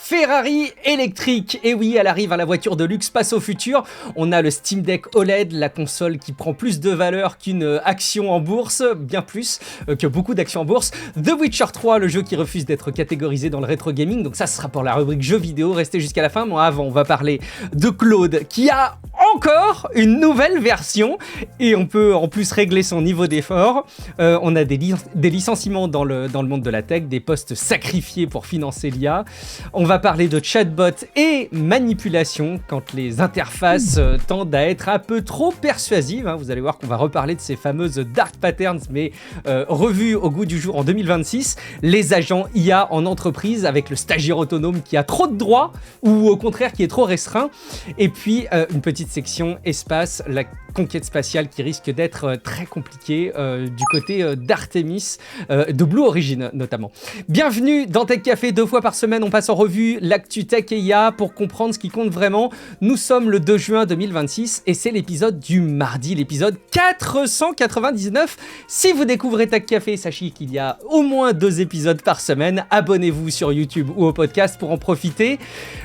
Ferrari électrique. Et oui, elle arrive, la voiture de luxe passe au futur. On a le Steam Deck OLED, la console qui prend plus de valeur qu'une action en bourse, bien plus que beaucoup d'actions en bourse. The Witcher 3, le jeu qui refuse d'être catégorisé dans le rétro gaming. Donc ça, ce sera pour la rubrique jeux vidéo. Restez jusqu'à la fin. Mais avant, on va parler de Claude qui a encore une nouvelle version et on peut en plus régler son niveau d'effort. On a des licenciements dans le monde de la tech, des postes sacrifiés pour financer l'IA. On va parler de chatbot et manipulation quand les interfaces tendent à être un peu trop persuasives. Vous allez voir qu'on va reparler de ces fameuses dark patterns, mais revues au goût du jour en 2026. Les agents IA en entreprise avec le stagiaire autonome qui a trop de droits ou au contraire qui est trop restreint. Et puis une petite section espace, la conquête spatiale qui risque d'être très compliquée du côté d'Artemis, de Blue Origin notamment. Bienvenue dans Tech Café, 2 fois par semaine on passe en revue l'actu tech et IA pour comprendre ce qui compte vraiment. Nous sommes le 2 juin 2026 et c'est l'épisode du mardi, l'épisode 499. Si vous découvrez Tech Café, sachez qu'il y a au moins 2 épisodes par semaine. Abonnez-vous sur YouTube ou au podcast pour en profiter.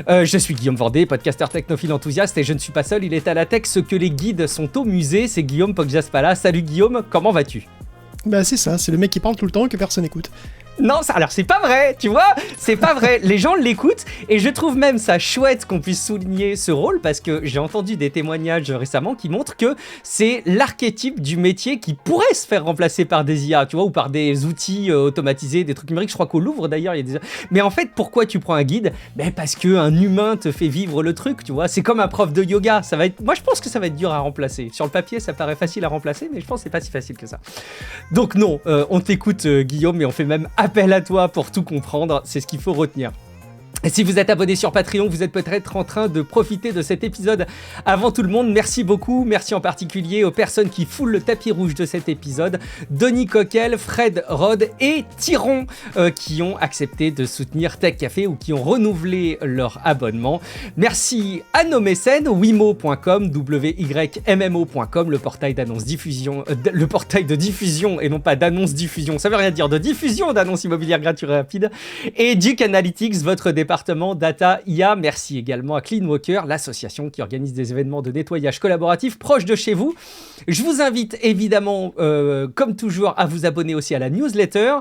Je suis Guillaume Vendée, podcasteur technophile enthousiaste et je ne suis pas seul, il est à la tech ce que les guides sont au musée, c'est Guillaume Poggiaspala. Salut Guillaume, comment vas-tu ? Bah c'est ça, c'est le mec qui parle tout le temps et que personne n'écoute. Non, alors c'est pas vrai, tu vois, c'est pas vrai. Les gens l'écoutent et je trouve même ça chouette qu'on puisse souligner ce rôle parce que j'ai entendu des témoignages récemment qui montrent que c'est l'archétype du métier qui pourrait se faire remplacer par des IA, tu vois, ou par des outils automatisés, des trucs numériques. Je crois qu'au Louvre d'ailleurs, il y a des... Mais en fait, pourquoi tu prends un guide ? Ben parce qu'un humain te fait vivre le truc, tu vois. C'est comme un prof de yoga. Ça va être... Moi, je pense que ça va être dur à remplacer. Sur le papier, ça paraît facile à remplacer, mais je pense que c'est pas si facile que ça. Donc non, on t'écoute Guillaume et on fait même appel à toi pour tout comprendre, c'est ce qu'il faut retenir. Et si vous êtes abonné sur Patreon, vous êtes peut-être en train de profiter de cet épisode avant tout le monde. Merci beaucoup, merci en particulier aux personnes qui foulent le tapis rouge de cet épisode. Denis Coquel, Fred Rod et Tyron qui ont accepté de soutenir Tech Café ou qui ont renouvelé leur abonnement. Merci à nos mécènes, wimo.com, wymmo.com, le portail d'annonce diffusion, le portail de diffusion et non pas d'annonce diffusion, ça veut rien dire, de diffusion d'annonces immobilières gratuites et rapides, et Duke Analytics, votre département Data IA. Merci également à Clean Walker, l'association qui organise des événements de nettoyage collaboratif proches de chez vous. Je vous invite évidemment, comme toujours, à vous abonner aussi à la newsletter.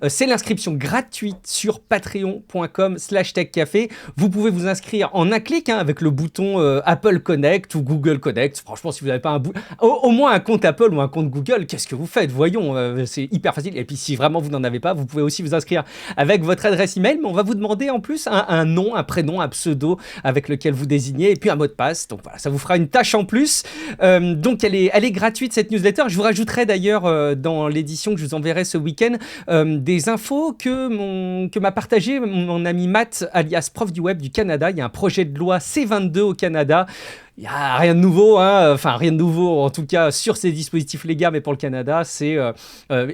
C'est l'inscription gratuite sur patreon.com/techcafé. Vous pouvez vous inscrire en un clic avec le bouton Apple Connect ou Google Connect. Franchement, si vous n'avez pas au moins un compte Apple ou un compte Google, qu'est-ce que vous faites ? Voyons, c'est hyper facile. Et puis si vraiment vous n'en avez pas, vous pouvez aussi vous inscrire avec votre adresse email, mais on va vous demander en plus un nom, un prénom, un pseudo avec lequel vous désignez et puis un mot de passe. Donc voilà, ça vous fera une tâche en plus. Donc elle est gratuite cette newsletter. Je vous rajouterai d'ailleurs dans l'édition que je vous enverrai ce week-end des infos que m'a partagé mon ami Matt, alias prof du web du Canada. Il y a un projet de loi C22 au Canada. Il n'y a rien de nouveau, enfin rien de nouveau en tout cas sur ces dispositifs légaux, mais pour le Canada, c'est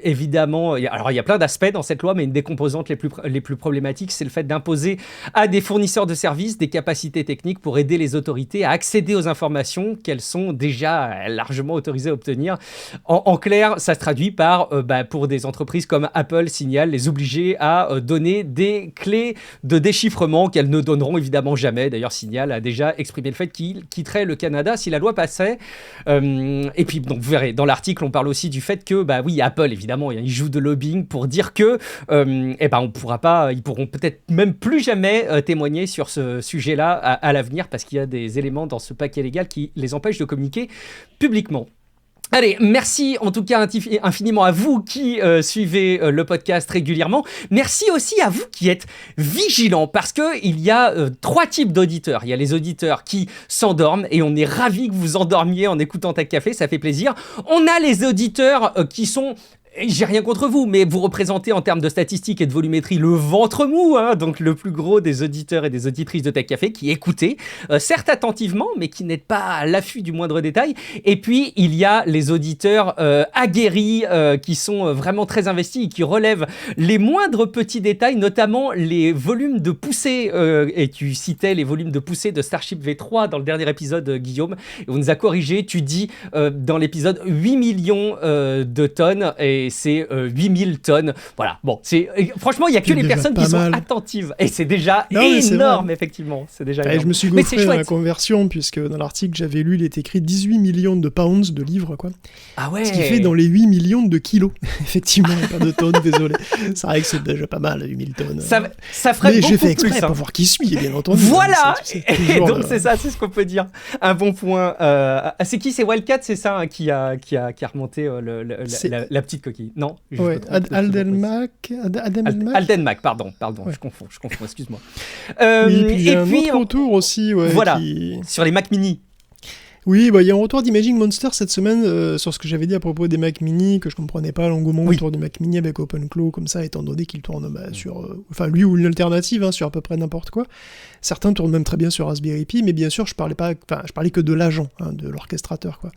évidemment... Alors il y a plein d'aspects dans cette loi, mais une des composantes les plus problématiques, c'est le fait d'imposer à des fournisseurs de services des capacités techniques pour aider les autorités à accéder aux informations qu'elles sont déjà largement autorisées à obtenir. En clair, ça se traduit par, pour des entreprises comme Apple, Signal, les obliger à donner des clés de déchiffrement qu'elles ne donneront évidemment jamais. D'ailleurs, Signal a déjà exprimé le fait qu'il quitterait le Canada si la loi passait. Et puis, donc, vous verrez, dans l'article, on parle aussi du fait que, oui, Apple, évidemment, il joue de lobbying pour dire que, on pourra pas, ils pourront peut-être même plus jamais témoigner sur ce sujet-là à l'avenir parce qu'il y a des éléments dans ce paquet légal qui les empêchent de communiquer publiquement. Allez, merci en tout cas infiniment à vous qui suivez le podcast régulièrement. Merci aussi à vous qui êtes vigilants parce qu'il y a 3 types d'auditeurs. Il y a les auditeurs qui s'endorment et on est ravis que vous endormiez en écoutant Tech Café, ça fait plaisir. On a les auditeurs qui sont... J'ai rien contre vous, mais vous représentez en termes de statistiques et de volumétrie le ventre mou, donc le plus gros des auditeurs et des auditrices de Tech Café qui écoutez, certes attentivement, mais qui n'êtes pas à l'affût du moindre détail. Et puis, il y a les auditeurs aguerris qui sont vraiment très investis et qui relèvent les moindres petits détails, notamment les volumes de poussée. Et tu citais les volumes de poussée de Starship V3 dans le dernier épisode, Guillaume. Et on nous a corrigé, tu dis dans l'épisode 8 millions de tonnes. Et c'est 8000 tonnes. Voilà, bon, franchement, il n'y a que C'est les déjà personnes pas qui sont mal. attentives. Et c'est déjà Non, mais c'est énorme, vrai. effectivement. C'est déjà Et énorme. je me suis Mais c'est gaufré dans la chouette. conversion, puisque dans l'article que j'avais lu, il était écrit 18 millions de pounds de livres, quoi. Ah ouais. Ce qui fait dans les 8 millions de kilos. Effectivement, pas de tonnes, désolé. C'est vrai que c'est déjà pas mal, 8000 tonnes. Ça ferait Mais beaucoup j'ai fait plus. exprès Hein. pour voir qui suit, bien entendu. Voilà. C'est Et toujours donc c'est ça, c'est ce qu'on peut dire. Un bon point. C'est qui? C'est Wildcat, c'est ça, hein, qui a remonté la petite coquille. Non. Je Ouais, me trompe de Aldenmac. Aldenmac, pardon, Ouais. je confonds, excuse-moi. Oui, puis il y a et un puis autre retour aussi, ouais, voilà. qui... Sur les Mac Mini. Oui, bah, il y a un retour d'Imaging Monster cette semaine sur ce que j'avais dit à propos des Mac Mini, que je comprenais pas l'engouement autour du Mac Mini avec OpenClaw, comme ça, étant donné qu'il tourne sur... Enfin, lui ou une alternative, hein, sur à peu près n'importe quoi. Certains tournent même très bien sur Raspberry Pi, mais bien sûr, je parlais que de l'agent, hein, de l'orchestrateur, quoi.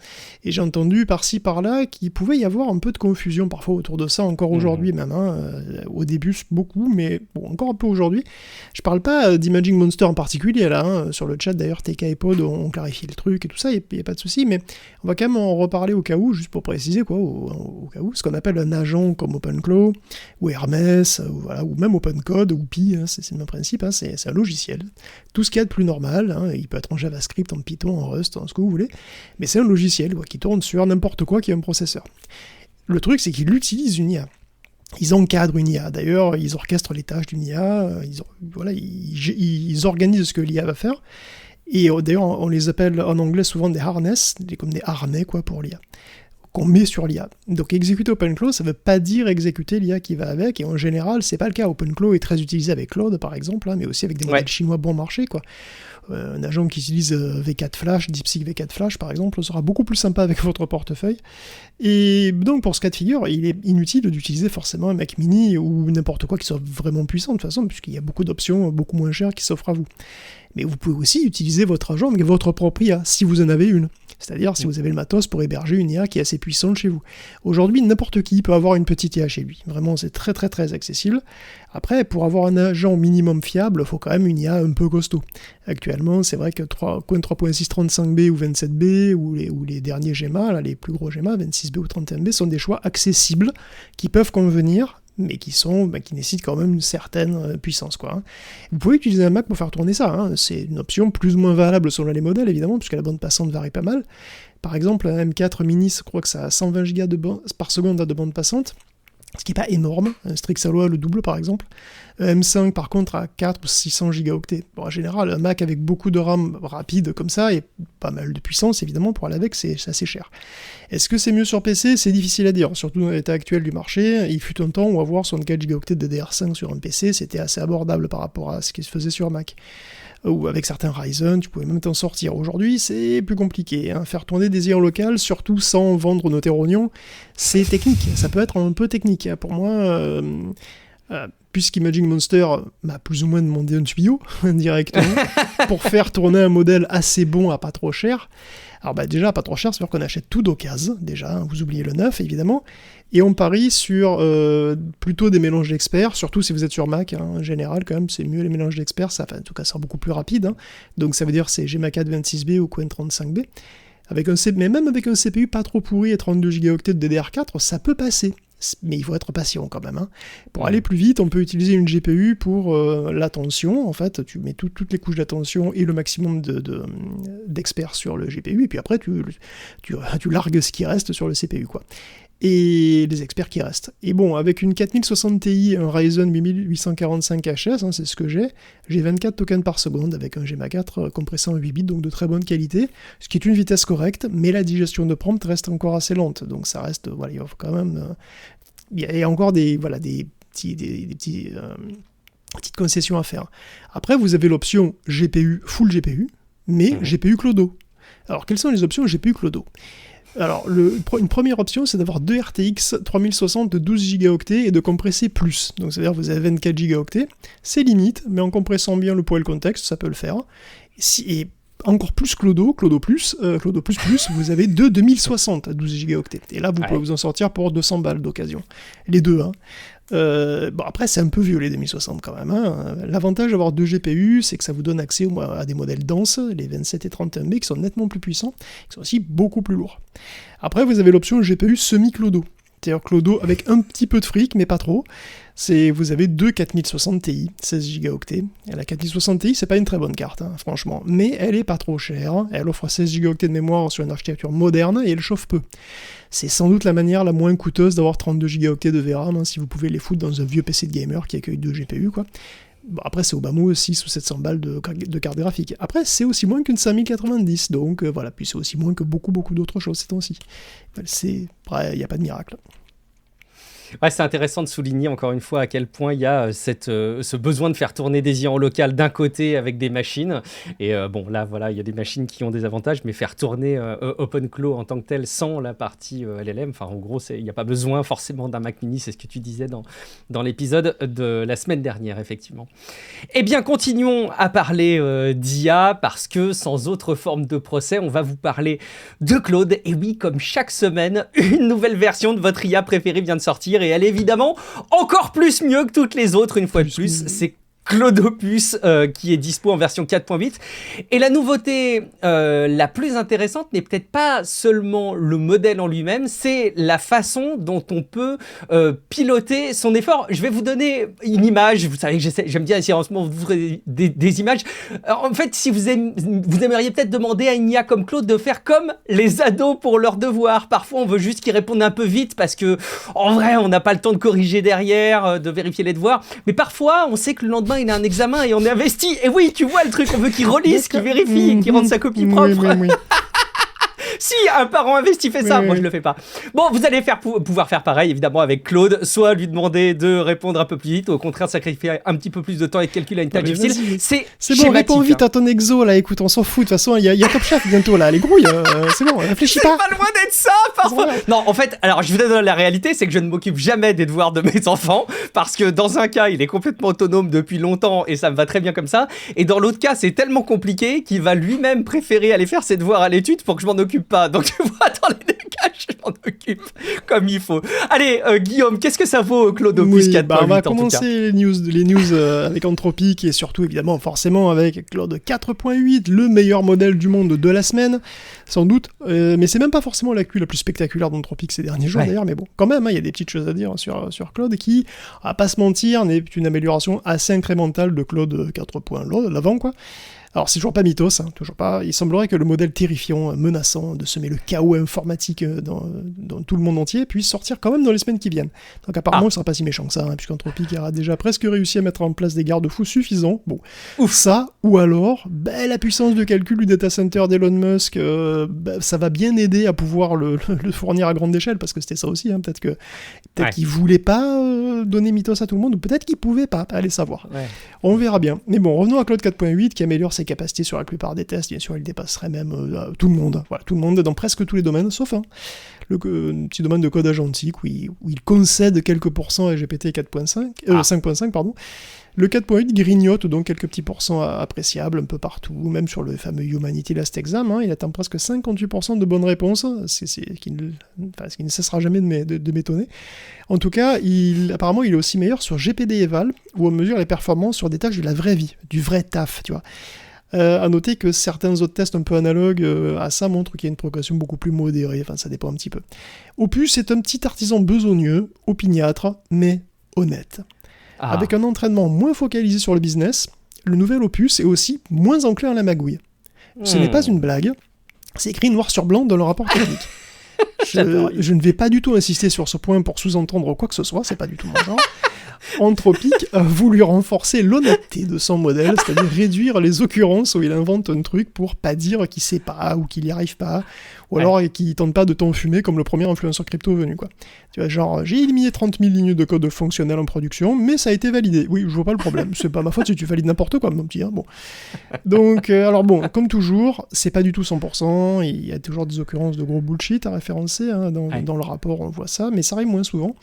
Et j'ai entendu par-ci, par-là, qu'il pouvait y avoir un peu de confusion parfois autour de ça, encore aujourd'hui même. Hein, au début, beaucoup, mais bon, encore un peu aujourd'hui. Je parle pas d'Imaging Monster en particulier, là, hein, sur le chat, d'ailleurs, TK et Pod ont clarifié le truc et tout ça, il n'y a pas de souci, mais on va quand même en reparler au cas où, juste pour préciser, quoi, au cas où, ce qu'on appelle un agent comme OpenClaw, ou Hermès, ou même OpenCode, ou Pi, hein, c'est le même principe, hein, c'est un logiciel. Tout ce qu'il y a de plus normal, hein, il peut être en JavaScript, en Python, en Rust, en ce que vous voulez, mais c'est un logiciel qui tourne sur n'importe quoi qui a un processeur. Le truc, c'est qu'il utilise une IA. Ils encadrent une IA. D'ailleurs, ils orchestrent les tâches d'une IA, ils organisent ce que l'IA va faire, et d'ailleurs, on les appelle en anglais souvent des harness, comme des harnais quoi, pour l'IA, qu'on met sur l'IA. Donc exécuter OpenClaw, ça veut pas dire exécuter l'IA qui va avec, et en général, c'est pas le cas. OpenClaw est très utilisé avec Claude, par exemple, hein, mais aussi avec des modèles chinois bon marché, quoi. Un agent qui utilise V4 Flash, DeepSeek V4 Flash, par exemple, sera beaucoup plus sympa avec votre portefeuille. Et donc, pour ce cas de figure, il est inutile d'utiliser forcément un Mac Mini ou n'importe quoi qui soit vraiment puissant, de toute façon, puisqu'il y a beaucoup d'options beaucoup moins chères qui s'offrent à vous. Mais vous pouvez aussi utiliser votre agent avec votre propre IA, si vous en avez une. C'est-à-dire si vous avez le matos pour héberger une IA qui est assez puissante chez vous. Aujourd'hui, n'importe qui peut avoir une petite IA chez lui. Vraiment, c'est très très très accessible. Après, pour avoir un agent minimum fiable, il faut quand même une IA un peu costaud. Actuellement, c'est vrai que Coin 3.6 35B ou 27B, ou les derniers Gemma, là, les plus gros Gemma, 26B ou 31B, sont des choix accessibles qui peuvent convenir, mais qui nécessitent quand même une certaine puissance, quoi. Vous pouvez utiliser un Mac pour faire tourner ça, hein. C'est une option plus ou moins valable selon les modèles, évidemment, puisque la bande passante varie pas mal. Par exemple, un M4 mini, je crois que ça a 120 Go par seconde de bande passante, ce qui n'est pas énorme. Un Strix-Alloy, le double, par exemple. Un M5, par contre, a 4 ou 600 gigaoctets. Bon, en général, un Mac avec beaucoup de RAM rapide comme ça, et pas mal de puissance, évidemment, pour aller avec, c'est assez cher. Est-ce que c'est mieux sur PC? C'est difficile à dire, surtout dans l'état actuel du marché. Il fut un temps où avoir 64 gigaoctets de DDR5 sur un PC, c'était assez abordable par rapport à ce qui se faisait sur Mac. Ou avec certains Ryzen, tu pouvais même t'en sortir. Aujourd'hui, c'est plus compliqué. Hein. Faire tourner des IA locales, surtout sans vendre nos terronions, c'est technique. Ça peut être un peu technique. Pour moi, puisqu'Imaging Monster m'a plus ou moins demandé un tuyau directement pour faire tourner un modèle assez bon à pas trop cher. Alors déjà, pas trop cher, c'est-à-dire qu'on achète tout d'occasion, déjà, hein, vous oubliez le neuf, évidemment, et on parie sur plutôt des mélanges d'experts, surtout si vous êtes sur Mac, hein, en général, quand même, c'est mieux les mélanges d'experts, ça, en tout cas, ça sera beaucoup plus rapide, hein, donc ça veut dire c'est Gemma 4 26B ou Qwen 35B, mais même avec un CPU pas trop pourri et 32 Go de DDR4, ça peut passer. Mais il faut être patient quand même. Hein. Pour aller plus vite, on peut utiliser une GPU pour l'attention. En fait, tu mets toutes les couches d'attention et le maximum d'experts sur le GPU, et puis après, tu largues ce qui reste sur le CPU, quoi. Et les experts qui restent. Et bon, avec une 4060 Ti, un Ryzen 8845HS, hein, c'est ce que j'ai 24 tokens par seconde avec un Gemma 4 compressé en 8 bits, donc de très bonne qualité, ce qui est une vitesse correcte, mais la digestion de prompt reste encore assez lente, donc ça reste, voilà, il faut quand même... Il y a encore des petites concessions à faire. Après, vous avez l'option GPU, full GPU, mais GPU Clodo. Alors, quelles sont les options GPU Clodo ? Alors, une première option, c'est d'avoir deux RTX 3060 de 12 Go et de compresser plus. Donc, c'est-à-dire que vous avez 24 Go, c'est limite, mais en compressant bien le poids et le contexte, ça peut le faire. Et encore plus Clodo plus, vous avez deux 2060 à 12 Go. Et là, vous pouvez vous en sortir pour 200 balles d'occasion. Les deux, hein. Bon, après, c'est un peu vieux les 2060 quand même. Hein. L'avantage d'avoir deux GPU, c'est que ça vous donne accès à des modèles denses, les 27 et 31B, qui sont nettement plus puissants, qui sont aussi beaucoup plus lourds. Après, vous avez l'option GPU semi-Clodo, capteur Clodo avec un petit peu de fric, mais pas trop. Vous avez deux 4060 Ti, 16 Go. Et la 4060 Ti, c'est pas une très bonne carte, hein, franchement, mais elle est pas trop chère. Elle offre 16 Go de mémoire sur une architecture moderne et elle chauffe peu. C'est sans doute la manière la moins coûteuse d'avoir 32 Go de VRAM, hein, si vous pouvez les foutre dans un vieux PC de gamer qui accueille 2 GPU, quoi. Bon, après, c'est au bas mot 6 ou 700 balles de carte graphique. Après, c'est aussi moins qu'une 5090, donc voilà. Puis c'est aussi moins que beaucoup d'autres choses ces temps-ci. Il n'y a pas de miracle. Ouais, c'est intéressant de souligner encore une fois à quel point il y a ce besoin de faire tourner des IA en local d'un côté avec des machines. Et bon, là, voilà, il y a des machines qui ont des avantages, mais faire tourner OpenClaw en tant que tel sans la partie LLM, enfin, en gros, il n'y a pas besoin forcément d'un Mac mini, c'est ce que tu disais dans l'épisode de la semaine dernière, effectivement. Eh bien, continuons à parler d'IA, parce que sans autre forme de procès, on va vous parler de Claude. Et oui, comme chaque semaine, une nouvelle version de votre IA préférée vient de sortir. Et elle est évidemment encore plus mieux que toutes les autres, une fois de plus. C'est Claudopus qui est dispo en version 4.8. Et la nouveauté la plus intéressante n'est peut-être pas seulement le modèle en lui-même, c'est la façon dont on peut piloter son effort. Je vais vous donner une image. Vous savez que j'aime bien essayer en ce moment de vous donner des images. En fait, si vous aimeriez peut-être demander à une IA comme Claude de faire comme les ados pour leurs devoirs. Parfois, on veut juste qu'ils répondent un peu vite parce que, en vrai, on n'a pas le temps de corriger derrière, de vérifier les devoirs. Mais parfois, on sait que le lendemain, il a un examen et on est investi. Et oui, tu vois le truc, on veut qu'il relise, qu'il vérifie, qu'il rende sa copie propre. Oui. Si un parent investi fait ça, moi je le fais pas. Bon, vous allez pouvoir faire pareil évidemment avec Claude, soit lui demander de répondre un peu plus vite, ou au contraire sacrifier un petit peu plus de temps et de calcul à une tâche difficile. C'est bon, réponds vite à ton exo là, écoute, on s'en fout, de toute façon, il y a Top Chef bientôt là, les grouilles, c'est bon, réfléchis pas. C'est pas loin d'être ça parfois. Non, en fait, alors je vous donne la réalité, c'est que je ne m'occupe jamais des devoirs de mes enfants, parce que dans un cas, il est complètement autonome depuis longtemps et ça me va très bien comme ça, et dans l'autre cas, c'est tellement compliqué qu'il va lui-même préférer aller faire ses devoirs à l'étude pour que je m'en occupe pas. Donc tu vois, dans les deux cas, je m'en occupe comme il faut. Allez, Guillaume, qu'est-ce que ça vaut, Claudopus 4.8 on va commencer les news avec Anthropic et surtout, évidemment, forcément, avec Claude 4.8, le meilleur modèle du monde de la semaine, sans doute. Mais c'est même pas forcément l'actu la plus spectaculaire d'Anthropic ces derniers jours, d'ailleurs, mais bon, quand même, il y a des petites choses à dire sur Claude qui, à pas se mentir, n'est une amélioration assez incrémentale de Claude 4.0, l'avant, quoi. Alors, c'est toujours pas mythos, hein, toujours pas. Il semblerait que le modèle terrifiant, menaçant, de semer le chaos informatique dans tout le monde entier, puisse sortir quand même dans les semaines qui viennent. Donc, apparemment, il sera pas si méchant que ça, hein, puisqu'Anthropic aura déjà presque réussi à mettre en place des garde-fous suffisants. Bon, ça, ou alors, la puissance de calcul du data center d'Elon Musk, ça va bien aider à pouvoir le fournir à grande échelle, parce que c'était ça aussi, hein, peut-être qu'il voulait pas donner mythos à tout le monde, ou peut-être qu'il pouvait pas, allez savoir. Ouais. On verra bien. Mais bon, revenons à Claude 4.8, qui améliore ses capacités sur la plupart des tests. Bien sûr, il dépasserait même tout le monde. Voilà, tout le monde dans presque tous les domaines, sauf un. Le petit domaine de code agentique où il concède quelques pourcents à GPT 5.5, pardon. Le 4.8 grignote donc quelques petits pourcents appréciables un peu partout, même sur le fameux Humanity Last Exam, hein, il atteint presque 58% de bonnes réponses, ce qui ne cessera jamais de m'étonner. En tout cas, apparemment, il est aussi meilleur sur GPD Eval, où on mesure les performances sur des tâches de la vraie vie, du vrai taf, tu vois. À noter que certains autres tests un peu analogues à ça montrent qu'il y a une progression beaucoup plus modérée, enfin ça dépend un petit peu. Opus est un petit artisan besogneux, opiniâtre, mais honnête. Avec un entraînement moins focalisé sur le business, le nouvel Opus est aussi moins enclin à la magouille. Ce n'est pas une blague, c'est écrit noir sur blanc dans le rapport technique. Je ne vais pas du tout insister sur ce point pour sous-entendre quoi que ce soit, c'est pas du tout mon genre. Anthropic a voulu renforcer l'honnêteté de son modèle, c'est-à-dire réduire les occurrences où il invente un truc pour pas dire qu'il sait pas ou qu'il y arrive pas, ou alors qu'il tente pas de t'enfumer comme le premier influenceur crypto venu, quoi. Tu vois, genre, j'ai éliminé 30 000 lignes de code fonctionnel en production, mais ça a été validé. Oui, je vois pas le problème, c'est pas ma faute si tu valides n'importe quoi, mon petit, hein, bon. Donc, alors bon, comme toujours, c'est pas du tout 100%, il y a toujours des occurrences de gros bullshit à référencer, hein, dans le rapport, on voit ça, mais ça arrive moins souvent.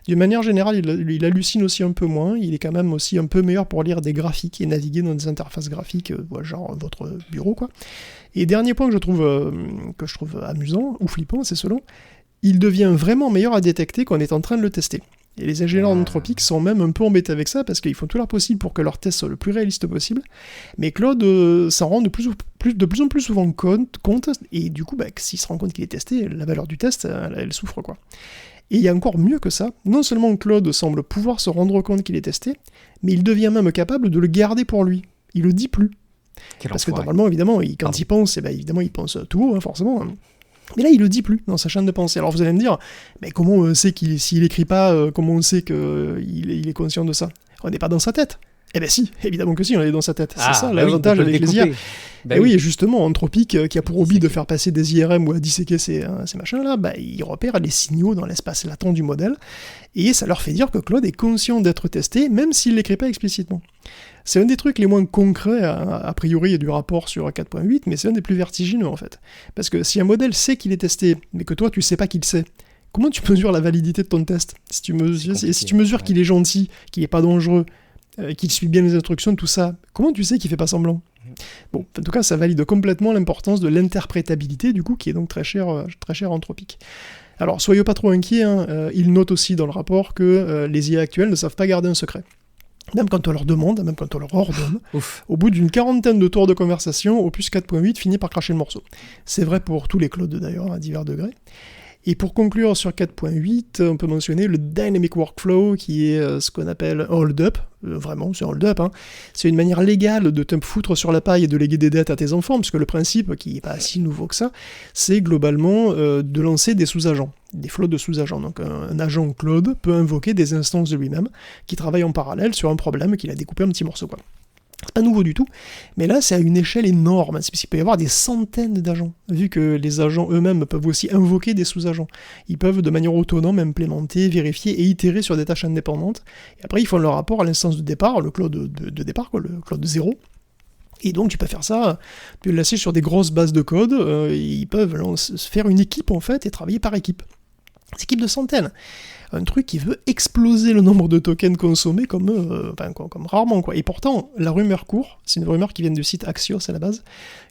D'une manière générale, il hallucine aussi un peu moins, il est quand même aussi un peu meilleur pour lire des graphiques et naviguer dans des interfaces graphiques, genre votre bureau, quoi. Et dernier point que je trouve amusant, ou flippant, c'est selon, il devient vraiment meilleur à détecter qu'on est en train de le tester. Et les ingénieurs d'Anthropic sont même un peu embêtés avec ça, parce qu'ils font tout leur possible pour que leur test soit le plus réaliste possible, mais Claude s'en rend de plus en plus souvent compte, et du coup, s'il se rend compte qu'il est testé, la valeur du test, elle souffre, quoi. Et il y a encore mieux que ça, non seulement Claude semble pouvoir se rendre compte qu'il est testé, mais il devient même capable de le garder pour lui. Il le dit plus. Parce que normalement, évidemment, quand il pense, évidemment, il pense tout haut, forcément. Mais là, il le dit plus dans sa chaîne de pensée. Alors vous allez me dire, mais comment on sait s'il écrit pas, comment on sait qu'il est conscient de ça? On n'est pas dans sa tête. Eh ben si, évidemment que si, on est dans sa tête. C'est ça l'avantage avec les IA. Et oui, justement, Anthropic, qui a pour hobby de faire passer des IRM ou à disséquer ces machins-là, il repère les signaux dans l'espace latent du modèle, et ça leur fait dire que Claude est conscient d'être testé, même s'il ne l'écrit pas explicitement. C'est un des trucs les moins concrets, a priori, du rapport sur 4.8, mais c'est un des plus vertigineux, en fait. Parce que si un modèle sait qu'il est testé, mais que toi, tu sais pas qu'il sait, comment tu mesures la validité de ton test? Si tu mesures qu'il est gentil, qu'il est pas dangereux, qu'il suit bien les instructions, tout ça, comment tu sais qu'il fait pas semblant? Bon, en tout cas, ça valide complètement l'importance de l'interprétabilité, du coup, qui est donc très cher à Anthropic. Alors, soyez pas trop inquiets, il note aussi dans le rapport que les IA actuelles ne savent pas garder un secret. Même quand on leur demande, même quand on leur ordonne, au bout d'une 40aine de tours de conversation, Opus 4.8 finit par cracher le morceau. C'est vrai pour tous les Claude d'ailleurs, à divers degrés. Et pour conclure sur 4.8, on peut mentionner le Dynamic Workflow, qui est ce qu'on appelle hold-up. Vraiment, c'est hold-up. C'est une manière légale de te foutre sur la paille et de léguer des dettes à tes enfants, parce que le principe, qui n'est pas si nouveau que ça, c'est globalement de lancer des sous-agents, des flots de sous-agents. Donc un agent Claude peut invoquer des instances de lui-même qui travaillent en parallèle sur un problème qu'il a découpé en petits morceaux, quoi. C'est pas nouveau du tout, mais là c'est à une échelle énorme, il peut y avoir des centaines d'agents, vu que les agents eux-mêmes peuvent aussi invoquer des sous-agents. Ils peuvent de manière autonome implémenter, vérifier et itérer sur des tâches indépendantes, et après ils font leur rapport à l'instance de départ, le Claude de départ, le Claude 0, et donc tu peux faire ça, tu peux le laisser sur des grosses bases de code, ils peuvent faire une équipe en fait, et travailler par équipe. Des équipes de centaines. Un truc qui veut exploser le nombre de tokens consommés comme rarement, quoi. Et pourtant, la rumeur court, c'est une rumeur qui vient du site Axios à la base,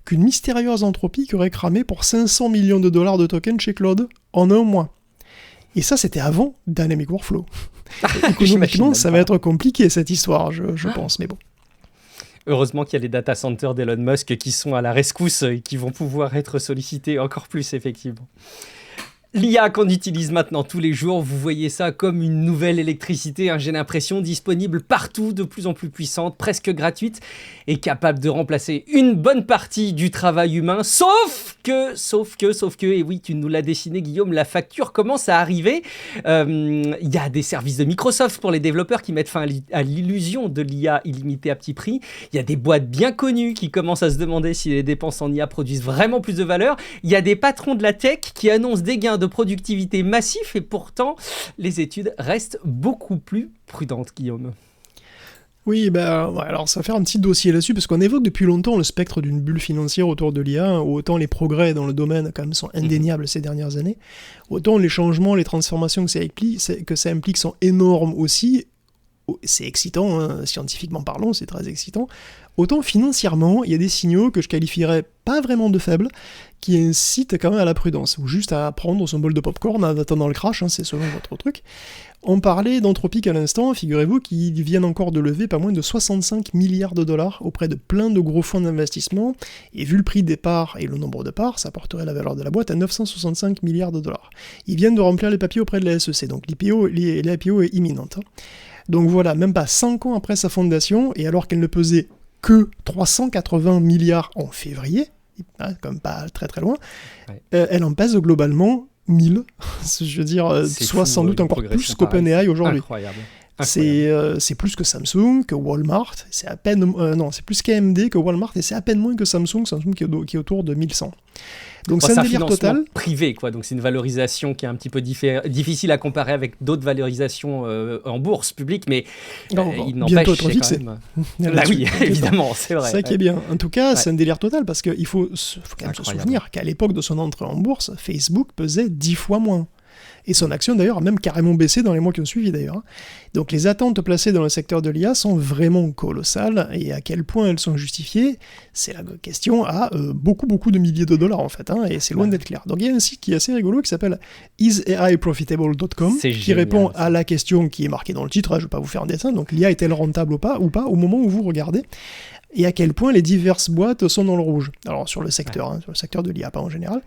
qu'une mystérieuse Anthropic aurait cramé pour 500 millions de dollars de tokens chez Claude en un mois. Et ça, c'était avant Dynamic Workflow. Économiquement, ça va être compliqué cette histoire, je pense, mais bon. Heureusement qu'il y a les data centers d'Elon Musk qui sont à la rescousse et qui vont pouvoir être sollicités encore plus, effectivement. L'IA qu'on utilise maintenant tous les jours, vous voyez ça comme une nouvelle électricité, j'ai l'impression, disponible partout, de plus en plus puissante, presque gratuite, et capable de remplacer une bonne partie du travail humain, sauf que, et oui, tu nous l'as dessiné Guillaume, la facture commence à arriver. Il y a des services de Microsoft pour les développeurs qui mettent fin à l'illusion de l'IA illimitée à petit prix. Il y a des boîtes bien connues qui commencent à se demander si les dépenses en IA produisent vraiment plus de valeur. Il y a des patrons de la tech qui annoncent des gains de productivité massifs et pourtant, les études restent beaucoup plus prudentes, Guillaume. Oui, alors ça va faire un petit dossier là-dessus, parce qu'on évoque depuis longtemps le spectre d'une bulle financière autour de l'IA, autant les progrès dans le domaine quand même sont indéniables ces dernières années, autant les changements, les transformations que ça implique sont énormes aussi. C'est excitant, scientifiquement parlant, c'est très excitant. Autant financièrement, il y a des signaux que je qualifierais pas vraiment de faibles, qui incitent quand même à la prudence, ou juste à prendre son bol de popcorn en attendant le crash, c'est selon votre truc. On parlait d'Anthropic à l'instant, figurez-vous qu'ils viennent encore de lever pas moins de 65 milliards de dollars auprès de plein de gros fonds d'investissement, et vu le prix des parts et le nombre de parts, ça porterait la valeur de la boîte à 965 milliards de dollars. Ils viennent de remplir les papiers auprès de la SEC, donc l'IPO est imminente. Donc voilà, même pas 5 ans après sa fondation, et alors qu'elle ne pesait que 380 milliards en février, comme pas très très loin, elle en pèse globalement 1000, je veux dire, soit sans doute encore plus qu'OpenAI aujourd'hui. Incroyable. C'est plus que Samsung, que Walmart, c'est à peine c'est plus qu'AMD, que Walmart, et c'est à peine moins que Samsung qui est autour de 1100. Donc c'est un délire total. Privé, quoi. Donc c'est une valorisation qui est un petit peu difficile à comparer avec d'autres valorisations en bourse publique, mais il n'empêche bientôt être fixé. Bah oui, évidemment, c'est vrai. C'est ça qui est bien. En tout cas, c'est un délire total parce qu'il faut quand même se souvenir qu'à l'époque de son entrée en bourse, Facebook pesait 10 fois moins. Et son action d'ailleurs a même carrément baissé dans les mois qui ont suivi d'ailleurs. Donc les attentes placées dans le secteur de l'IA sont vraiment colossales, et à quel point elles sont justifiées, c'est la question à beaucoup de milliers de dollars en fait, et c'est loin d'être clair. Donc il y a un site qui est assez rigolo qui s'appelle isaiprofitable.com qui répond à la question qui est marquée dans le titre, je ne vais pas vous faire un dessin, donc l'IA est-elle rentable ou pas au moment où vous regardez. et à quel point les diverses boîtes sont dans le rouge. Alors sur le secteur, sur le secteur de l'IA, pas en général.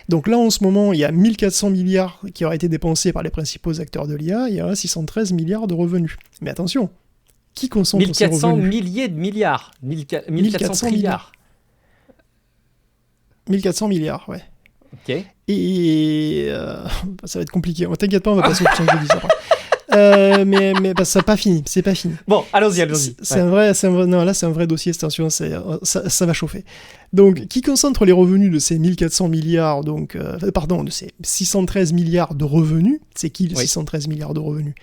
Donc là, en ce moment, il y a 1400 milliards qui auraient été dépensés par les principaux acteurs de l'IA, il y a 613 milliards de revenus. Mais attention, qui concentre ces revenus ? 1400 milliers de milliards. 1400 milliards. 1400 milliards, ouais. Ok. Et ça va être compliqué. T'inquiète pas, on va passer au prochain que je dis ça. Mais c'est pas fini. Bon, allons-y. C'est un vrai dossier, attention, ça va chauffer. Donc, qui concentre les revenus de ces 1400 milliards, de ces 613 milliards de revenus, c'est qui les 613 milliards de revenus ?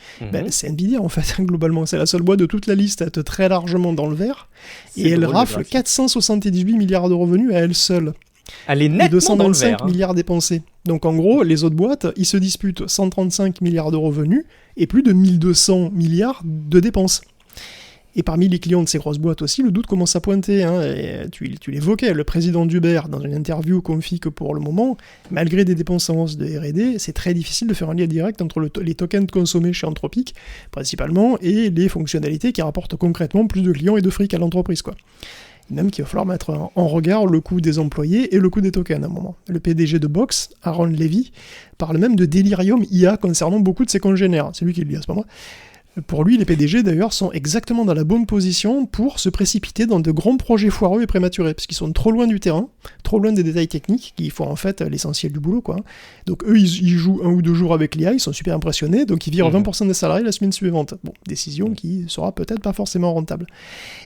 C'est Nvidia, en fait, globalement. C'est la seule boîte de toute la liste à être très largement dans le vert. Et elle rafle 478 milliards de revenus à elle seule. Elle est nettement dans le vert. 225 milliards dépensés. Donc en gros, les autres boîtes, ils se disputent 135 milliards de revenus et plus de 1200 milliards de dépenses. Et parmi les clients de ces grosses boîtes aussi, le doute commence à pointer. Et tu l'évoquais, le président d'Uber, dans une interview, confie que pour le moment, malgré des dépenses en hausse de R&D, c'est très difficile de faire un lien direct entre les tokens consommés chez Anthropic, principalement, et les fonctionnalités qui rapportent concrètement plus de clients et de fric à l'entreprise, quoi. Même qu'il va falloir mettre en regard le coût des employés et le coût des tokens à un moment. Le PDG de Box, Aaron Levy, parle même de délirium IA concernant beaucoup de ses congénères. C'est lui qui le dit, c'est pas moi. Pour lui, les PDG d'ailleurs sont exactement dans la bonne position pour se précipiter dans de grands projets foireux et prématurés, parce qu'ils sont trop loin du terrain, trop loin des détails techniques, qui font en fait l'essentiel du boulot, quoi. Donc eux, ils jouent 1 ou 2 jours avec l'IA, ils sont super impressionnés, donc ils virent 20% des salariés la semaine suivante. Bon, décision qui sera peut-être pas forcément rentable.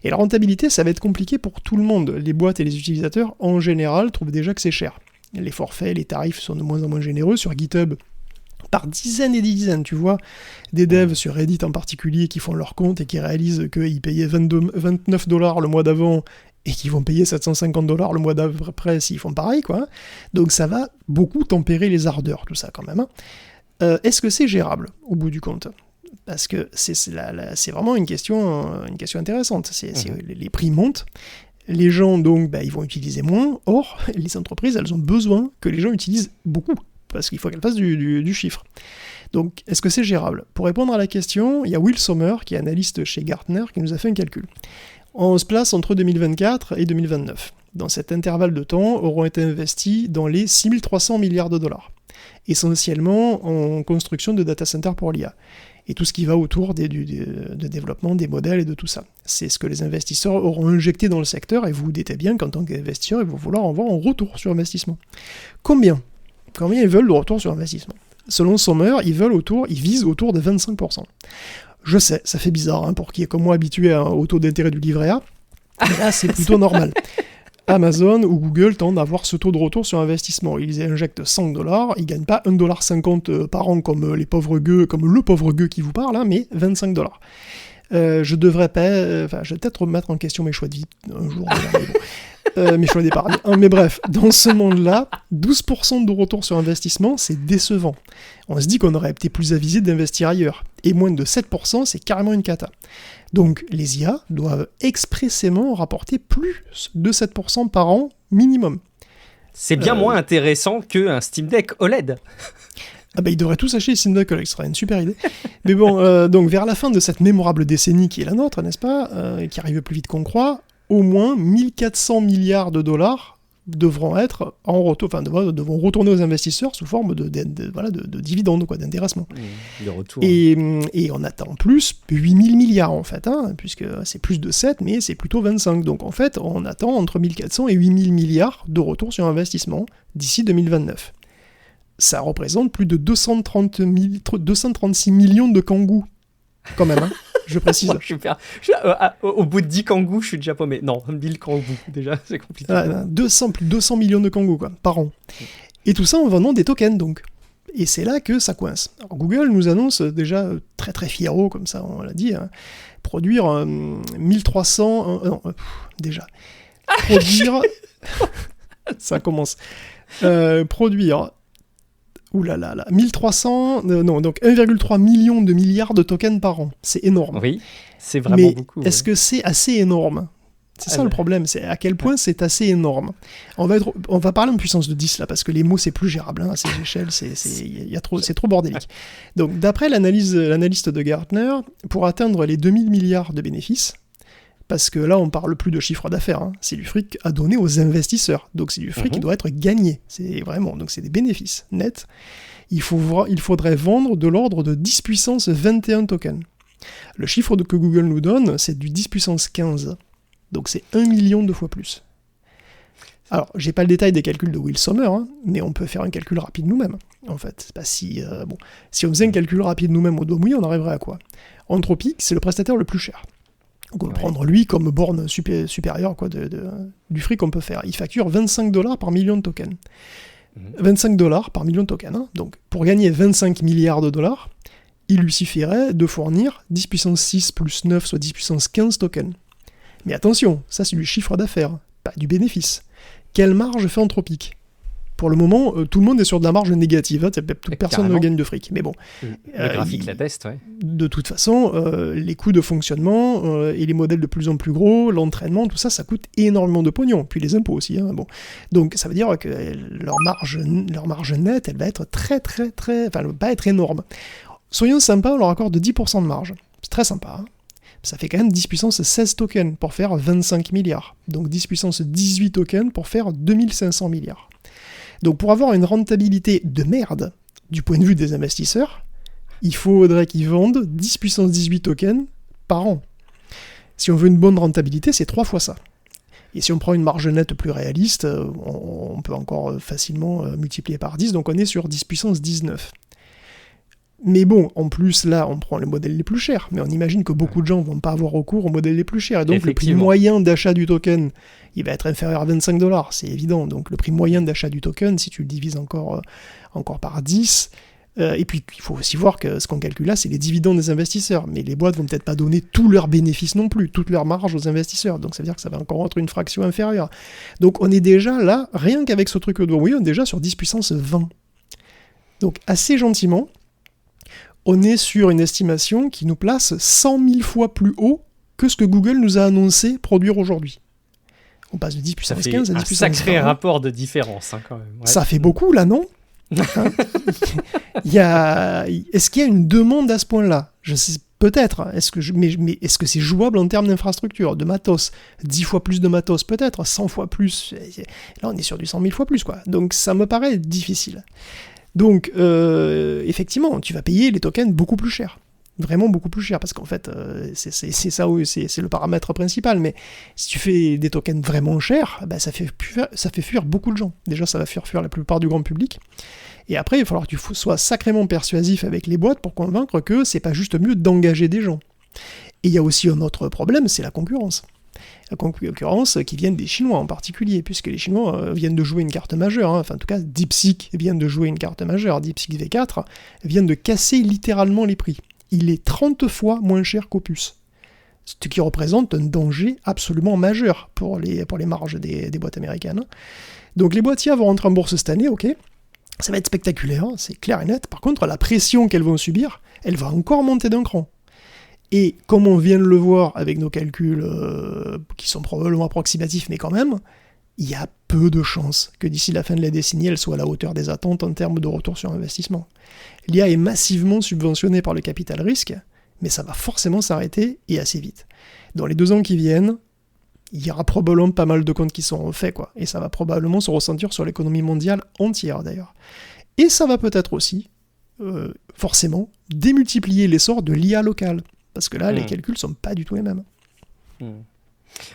Et la rentabilité, ça va être compliqué pour tout le monde. Les boîtes et les utilisateurs, en général, trouvent déjà que c'est cher. Les forfaits, les tarifs sont de moins en moins généreux. Sur GitHub, par dizaines et des dizaines, tu vois, des devs sur Reddit en particulier qui font leur compte et qui réalisent qu'ils payaient $29 le mois d'avant et qu'ils vont payer $750 le mois d'après s'ils font pareil, quoi. Donc ça va beaucoup tempérer les ardeurs, tout ça, quand même. Est-ce que c'est gérable, au bout du compte ? Parce que c'est vraiment une question intéressante. Les prix montent, les gens, donc, ils vont utiliser moins. Or, les entreprises, elles ont besoin que les gens utilisent beaucoup, parce qu'il faut qu'elle fasse du chiffre. Donc, est-ce que c'est gérable ? Pour répondre à la question, il y a Will Sommer, qui est analyste chez Gartner, qui nous a fait un calcul. On se place entre 2024 et 2029. Dans cet intervalle de temps, auront été investis dans les 6300 milliards de dollars, essentiellement en construction de data centers pour l'IA, et tout ce qui va autour de développement des modèles et de tout ça. C'est ce que les investisseurs auront injecté dans le secteur, et vous vous doutez bien qu'en tant qu'investisseur, ils vont vouloir en voir un retour sur investissement. Combien ils veulent le retour sur investissement ? Selon Sommer, ils visent autour de 25%. Je sais, ça fait bizarre, pour qui est comme moi habitué au taux d'intérêt du livret A, mais là c'est plutôt normal. Amazon ou Google tendent à avoir ce taux de retour sur investissement. Ils injectent $100, ils gagnent pas $1,50 par an comme le pauvre gueux qui vous parle, mais $25. Je devrais peut-être remettre en question mes choix de vie un jour. Mes choix d'épargne. Mais bref, dans ce monde-là, 12% de retour sur investissement, c'est décevant. On se dit qu'on aurait été plus avisé d'investir ailleurs. Et moins de 7%, c'est carrément une cata. Donc, les IA doivent expressément rapporter plus de 7% par an minimum. C'est bien moins intéressant qu'un Steam Deck OLED. Ils devraient tous acheter Steam Deck OLED, ce serait une super idée. Mais bon, donc vers la fin de cette mémorable décennie qui est la nôtre, n'est-ce pas, qui arrive plus vite qu'on croit, au moins 1400 milliards de dollars devront être en retour, devront retourner aux investisseurs sous forme de dividendes, d'intéressement. De retour. Et on attend plus 8000 milliards en fait, puisque c'est plus de 7, mais c'est plutôt 25. Donc en fait, on attend entre 1400 et 8000 milliards de retour sur investissement d'ici 2029. Ça représente plus de 236 millions de kangous, quand même, je précise. Au bout de 10 kangous, je suis déjà paumé. Non, 1000 kangous, déjà, c'est compliqué. Plus de 200 millions de kangous, par an. Et tout ça en vendant des tokens, donc. Et c'est là que ça coince. Alors, Google nous annonce déjà, très très fiero, comme ça, on l'a dit, produire 1300... déjà. Produire... ça commence. Produire... 1300, donc 1,3 million de milliards de tokens par an. C'est énorme. Oui, c'est vraiment beaucoup. Mais est-ce que c'est assez énorme ? C'est ça le problème, c'est à quel point c'est assez énorme. On va parler en puissance de 10 là, parce que les mots c'est plus gérable, à ces échelles, c'est trop bordélique. Donc d'après l'analyste de Gartner, pour atteindre les 2000 milliards de bénéfices, Parce que là, on parle plus de chiffre d'affaires, hein. C'est du fric à donner aux investisseurs. Donc c'est du fric qui doit être gagné. C'est vraiment, donc c'est des bénéfices nets. Il faudrait vendre de l'ordre de 10 puissance 21 tokens. Le chiffre que Google nous donne, c'est du 10 puissance 15. Donc c'est 1 million de fois plus. Alors, j'ai pas le détail des calculs de Will Sommer, hein, mais on peut faire un calcul rapide nous-mêmes, en fait. C'est pas si... si on faisait un calcul rapide nous-mêmes au doigt mouillé, on arriverait à quoi? Anthropic, c'est le prestataire le plus cher. Donc on peut prendre lui comme borne supérieure quoi, du fric qu'on peut faire. Il facture $25 par million de tokens. $25 par million de tokens. Hein. Donc pour gagner 25 milliards de dollars, il lui suffirait de fournir 10 puissance 6 plus 9, soit 10 puissance 15 tokens. Mais attention, ça c'est du chiffre d'affaires, pas du bénéfice. Quelle marge fait Anthropic? Pour le moment, tout le monde est sur de la marge négative. Hein, personne ne gagne de fric. Mais bon, le graphique l'atteste, ouais. De toute façon, les coûts de fonctionnement et les modèles de plus en plus gros, l'entraînement, tout ça, ça coûte énormément de pognon. Puis les impôts aussi. Hein, bon. Donc ça veut dire que leur marge nette, elle va être très, enfin, elle va pas être énorme. Soyons sympas, on leur accorde 10% de marge. C'est très sympa. Hein. Ça fait quand même 10 puissance 16 tokens pour faire 25 milliards. Donc 10 puissance 18 tokens pour faire 2500 milliards. Donc pour avoir une rentabilité de merde, du point de vue des investisseurs, il faudrait qu'ils vendent 10 puissance 18 tokens par an. Si on veut une bonne rentabilité, c'est 3 fois ça. Et si on prend une marge nette plus réaliste, on peut encore facilement multiplier par 10, donc on est sur 10 puissance 19. Mais bon, en plus, là, on prend les modèles les plus chers, mais on imagine que beaucoup de gens ne vont pas avoir recours aux modèles les plus chers, et donc le prix moyen d'achat du token, il va être inférieur à $25, c'est évident. Donc le prix moyen d'achat du token, si tu le divises encore par 10, et puis il faut aussi voir que ce qu'on calcule là, c'est les dividendes des investisseurs, mais les boîtes vont peut-être pas donner tous leurs bénéfices non plus, toute leur marge aux investisseurs, donc ça veut dire que ça va encore être une fraction inférieure. Donc on est déjà là, rien qu'avec ce truc de oui, on est déjà sur 10 puissance 20. Donc assez gentiment, on est sur une estimation qui nous place 100 000 fois plus haut que ce que Google nous a annoncé produire aujourd'hui. On passe de 10 puissance 15 à 10 puissance 20. Un sacré rapport de différence, hein, quand même. Ouais. Ça fait beaucoup, là, non? Est-ce qu'il y a une demande à ce point-là? Je sais, peut-être. Mais est-ce que c'est jouable en termes d'infrastructure, de matos? 10 fois plus de matos, peut-être. 100 fois plus. Là, on est sur du 100 000 fois plus, quoi. Donc, ça me paraît difficile. Donc, effectivement, tu vas payer les tokens beaucoup plus cher. Vraiment beaucoup plus cher, parce qu'en fait, c'est ça, c'est le paramètre principal. Mais si tu fais des tokens vraiment chers, bah, ça fait fuir beaucoup de gens. Déjà, ça va faire fuir la plupart du grand public. Et après, il va falloir que tu sois sacrément persuasif avec les boîtes pour convaincre que c'est pas juste mieux d'engager des gens. Et il y a aussi un autre problème, c'est la concurrence. La concurrence qui vient des Chinois en particulier, puisque les Chinois viennent de jouer une carte majeure, hein. Enfin en tout cas DeepSeek vient de jouer une carte majeure, DeepSeek V4 vient de casser littéralement les prix. Il est 30 fois moins cher qu'Opus, ce qui représente un danger absolument majeur pour les marges des boîtes américaines. Donc les boîtiers vont rentrer en bourse cette année, ok, ça va être spectaculaire, hein, c'est clair et net. Par contre, la pression qu'elles vont subir, elle va encore monter d'un cran. Et comme on vient de le voir avec nos calculs qui sont probablement approximatifs, mais quand même, il y a peu de chances que d'ici la fin de la décennie, elle soit à la hauteur des attentes en termes de retour sur investissement. L'IA est massivement subventionnée par le capital risque, mais ça va forcément s'arrêter et assez vite. Dans les 2 ans qui viennent, il y aura probablement pas mal de comptes qui seront faits, quoi. Et ça va probablement se ressentir sur l'économie mondiale entière, d'ailleurs. Et ça va peut-être aussi, forcément, démultiplier l'essor de l'IA locale. Parce que là, les calculs sont pas du tout les mêmes.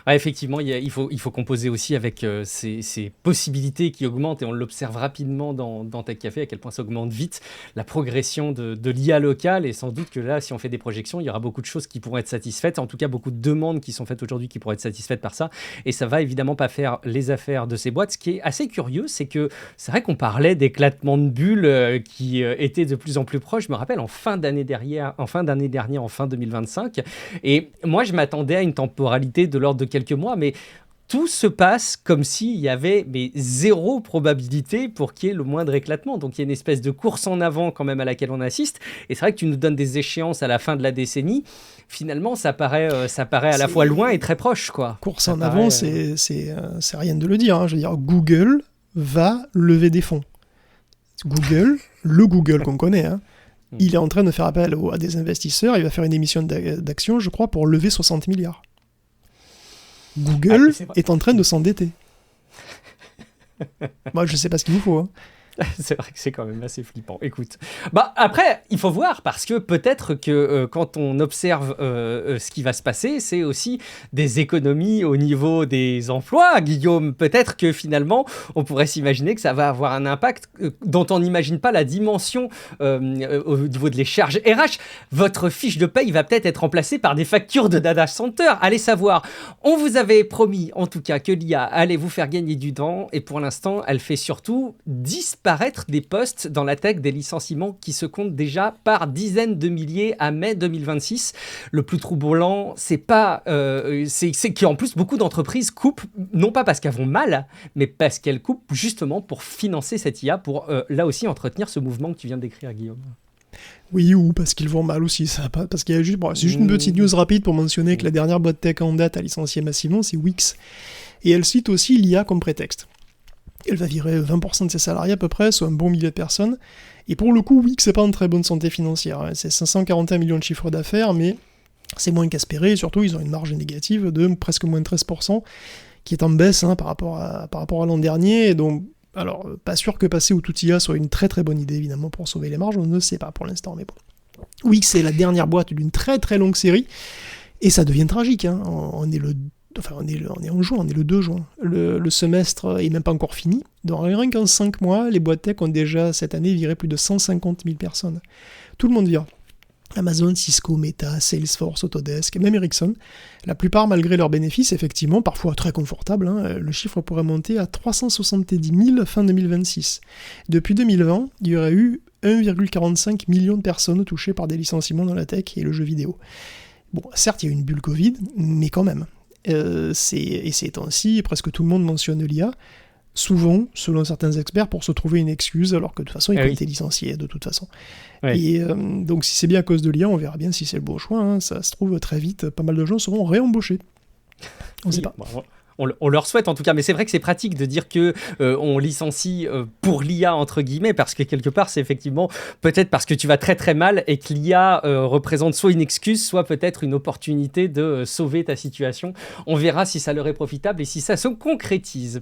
Ouais, effectivement, il faut composer aussi avec ces possibilités qui augmentent, et on l'observe rapidement dans Tech Café, à quel point ça augmente vite, la progression de l'IA locale, et sans doute que là, si on fait des projections, il y aura beaucoup de choses qui pourront être satisfaites, en tout cas beaucoup de demandes qui sont faites aujourd'hui qui pourraient être satisfaites par ça, et ça va évidemment pas faire les affaires de ces boîtes. Ce qui est assez curieux, c'est que c'est vrai qu'on parlait d'éclatement de bulles qui étaient de plus en plus proches. Je me rappelle en fin d'année dernière, en fin 2025, et moi je m'attendais à une temporalité de l'ordre de quelques mois, mais tout se passe comme s'il y avait zéro probabilité pour qu'il y ait le moindre éclatement. Donc il y a une espèce de course en avant quand même à laquelle on assiste. Et c'est vrai que tu nous donnes des échéances à la fin de la décennie. Finalement, ça paraît à la fois loin et très proche, quoi. Course en avant, c'est rien de le dire. Hein. Je veux dire, Google va lever des fonds. Le Google qu'on connaît, hein, il est en train de faire appel à des investisseurs. Il va faire une émission d'actions, je crois, pour lever 60 milliards. Google est en train de s'endetter. Moi, je sais pas ce qu'il nous faut. Hein. C'est vrai que c'est quand même assez flippant. Écoute, après, il faut voir parce que peut-être que quand on observe ce qui va se passer, c'est aussi des économies au niveau des emplois, Guillaume. Peut-être que finalement, on pourrait s'imaginer que ça va avoir un impact dont on n'imagine pas la dimension au niveau de les charges RH. Votre fiche de paye va peut-être être remplacée par des factures de data center. Allez savoir. On vous avait promis, en tout cas, que l'IA allait vous faire gagner du temps et pour l'instant, elle fait surtout disparaître des postes dans la tech, des licenciements qui se comptent déjà par dizaines de milliers à mai 2026. Le plus troublant, c'est qu'en plus, beaucoup d'entreprises coupent, non pas parce qu'elles vont mal, mais parce qu'elles coupent justement pour financer cette IA, pour là aussi entretenir ce mouvement que tu viens de décrire, Guillaume. Oui, ou parce qu'ils vont mal aussi, ça, parce qu'il y a juste, c'est juste une petite news rapide pour mentionner que la dernière boîte tech en date à licencier massivement, c'est Wix. Et elle cite aussi l'IA comme prétexte. Elle va virer 20% de ses salariés à peu près, soit un bon millier de personnes. Et pour le coup, Wix, c'est pas en très bonne santé financière. Hein. C'est 541 millions de chiffre d'affaires, mais c'est moins qu'espéré. Et surtout, ils ont une marge négative de presque moins de 13%, qui est en baisse par rapport à l'an dernier. Et donc, alors, pas sûr que passer au tout IA soit une très très bonne idée, évidemment, pour sauver les marges. On ne sait pas pour l'instant, mais bon. Wix, c'est la dernière boîte d'une très très longue série. Et ça devient tragique. Hein. On est en juin, on est le 2 juin. Le semestre est même pas encore fini. Donc rien qu'en 5 mois, les boîtes tech ont déjà cette année viré plus de 150 000 personnes. Tout le monde vire. Amazon, Cisco, Meta, Salesforce, Autodesk, même Ericsson. La plupart, malgré leurs bénéfices, effectivement, parfois très confortables, le chiffre pourrait monter à 370 000 fin 2026. Depuis 2020, il y aurait eu 1,45 million de personnes touchées par des licenciements dans la tech et le jeu vidéo. Bon, certes, il y a eu une bulle Covid, mais quand même. Ces temps-ci, presque tout le monde mentionne l'IA, souvent, selon certains experts, pour se trouver une excuse, alors que de toute façon, ils ont été licenciés, de toute façon. Oui. Et donc, si c'est bien à cause de l'IA, on verra bien si c'est le bon choix. Hein. Ça se trouve très vite, pas mal de gens seront réembauchés. On ne sait pas. On leur souhaite en tout cas, mais c'est vrai que c'est pratique de dire que on licencie pour l'IA entre guillemets, parce que quelque part c'est effectivement peut-être parce que tu vas très très mal et que l'IA représente soit une excuse, soit peut-être une opportunité de sauver ta situation. On verra si ça leur est profitable et si ça se concrétise.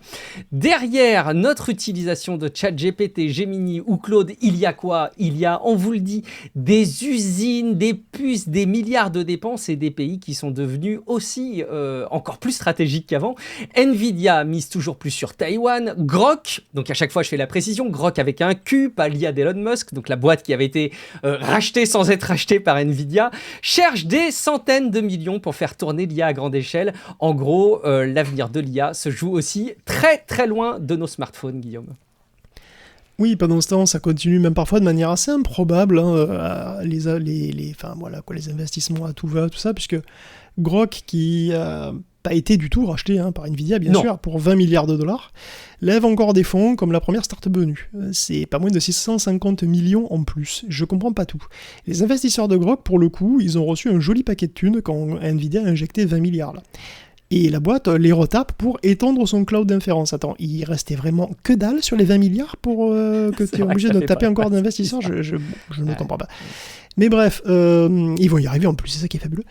Derrière notre utilisation de ChatGPT, Gemini ou Claude, il y a quoi ? Il y a, on vous le dit, des usines, des puces, des milliards de dépenses et des pays qui sont devenus aussi encore plus stratégiques qu'avant. Nvidia mise toujours plus sur Taïwan. Grok, donc à chaque fois je fais la précision, Grok avec un Q, pas l'IA d'Elon Musk, donc la boîte qui avait été rachetée sans être rachetée par Nvidia, cherche des centaines de millions pour faire tourner l'IA à grande échelle. En gros, l'avenir de l'IA se joue aussi très très loin de nos smartphones, Guillaume. Oui, pendant ce temps, ça continue même parfois de manière assez improbable, les investissements à tout va, tout ça, puisque Grok, qui pas été du tout racheté par Nvidia, bien sûr, pour 20 milliards de dollars, lève encore des fonds comme la première start-up venue. C'est pas moins de 650 millions en plus. Je comprends pas tout. Les investisseurs de Grok, pour le coup, ils ont reçu un joli paquet de thunes quand Nvidia a injecté 20 milliards là. Et la boîte les retape pour étendre son cloud d'inférence. Attends, il restait vraiment que dalle sur les 20 milliards pour que tu es obligé de taper encore d'investisseurs. Je ne comprends pas. Mais bref, ils vont y arriver en plus, c'est ça qui est fabuleux.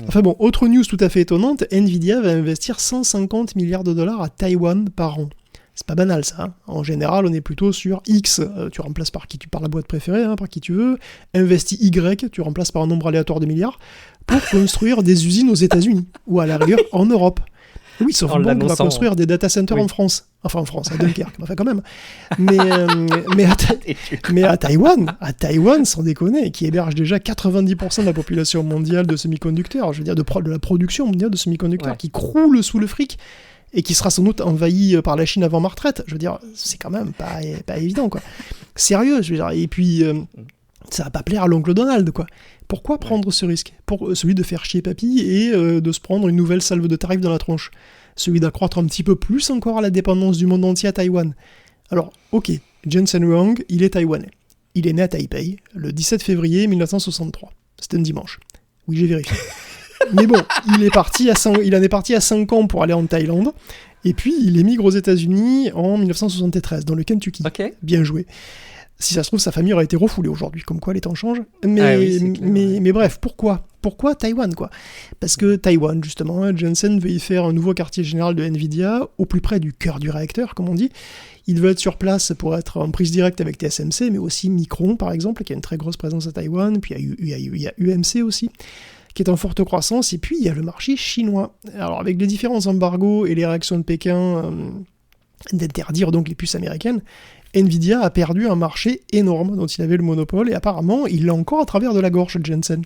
Enfin bon, autre news tout à fait étonnante, Nvidia va investir 150 milliards de dollars à Taïwan par an. C'est pas banal ça. Hein. En général, on est plutôt sur X, tu remplaces par la boîte préférée, par qui tu veux. Investi Y, tu remplaces par un nombre aléatoire de milliards pour construire des usines aux États-Unis ou à la rigueur en Europe. Oui, sauf qu'on va construire des data centers en France. Enfin en France, à Dunkerque, enfin quand même. Mais à Taïwan, sans déconner, qui héberge déjà 90% de la population mondiale de semi-conducteurs, je veux dire de la production mondiale de semi-conducteurs, qui croule sous le fric et qui sera sans doute envahi par la Chine avant ma retraite. Je veux dire, c'est quand même pas évident, quoi. Sérieux, je veux dire. Et puis, ça va pas plaire à l'oncle Donald, quoi. Pourquoi prendre ce risque ? Pour celui de faire chier papy et de se prendre une nouvelle salve de tarifs dans la tronche. Celui d'accroître un petit peu plus encore la dépendance du monde entier à Taïwan. Alors, ok, Jensen Huang, il est taïwanais. Il est né à Taipei, le 17 février 1963. C'était un dimanche. Oui, j'ai vérifié. Mais bon, il en est parti à 5 ans pour aller en Thaïlande, et puis il émigre aux États-Unis en 1973, dans le Kentucky. Okay. Bien joué. Si ça se trouve, sa famille aurait été refoulée aujourd'hui, comme quoi les temps changent. Mais bref, pourquoi pourquoi Taïwan, quoi? Parce que Taïwan, justement, Jensen veut y faire un nouveau quartier général de Nvidia, au plus près du cœur du réacteur, comme on dit. Il veut être sur place pour être en prise directe avec TSMC, mais aussi Micron, par exemple, qui a une très grosse présence à Taïwan, puis il y a UMC aussi, qui est en forte croissance, et puis il y a le marché chinois. Alors avec les différents embargos et les réactions de Pékin d'interdire donc les puces américaines, Nvidia a perdu un marché énorme dont il avait le monopole, et apparemment il l'a encore à travers de la gorge, Jensen.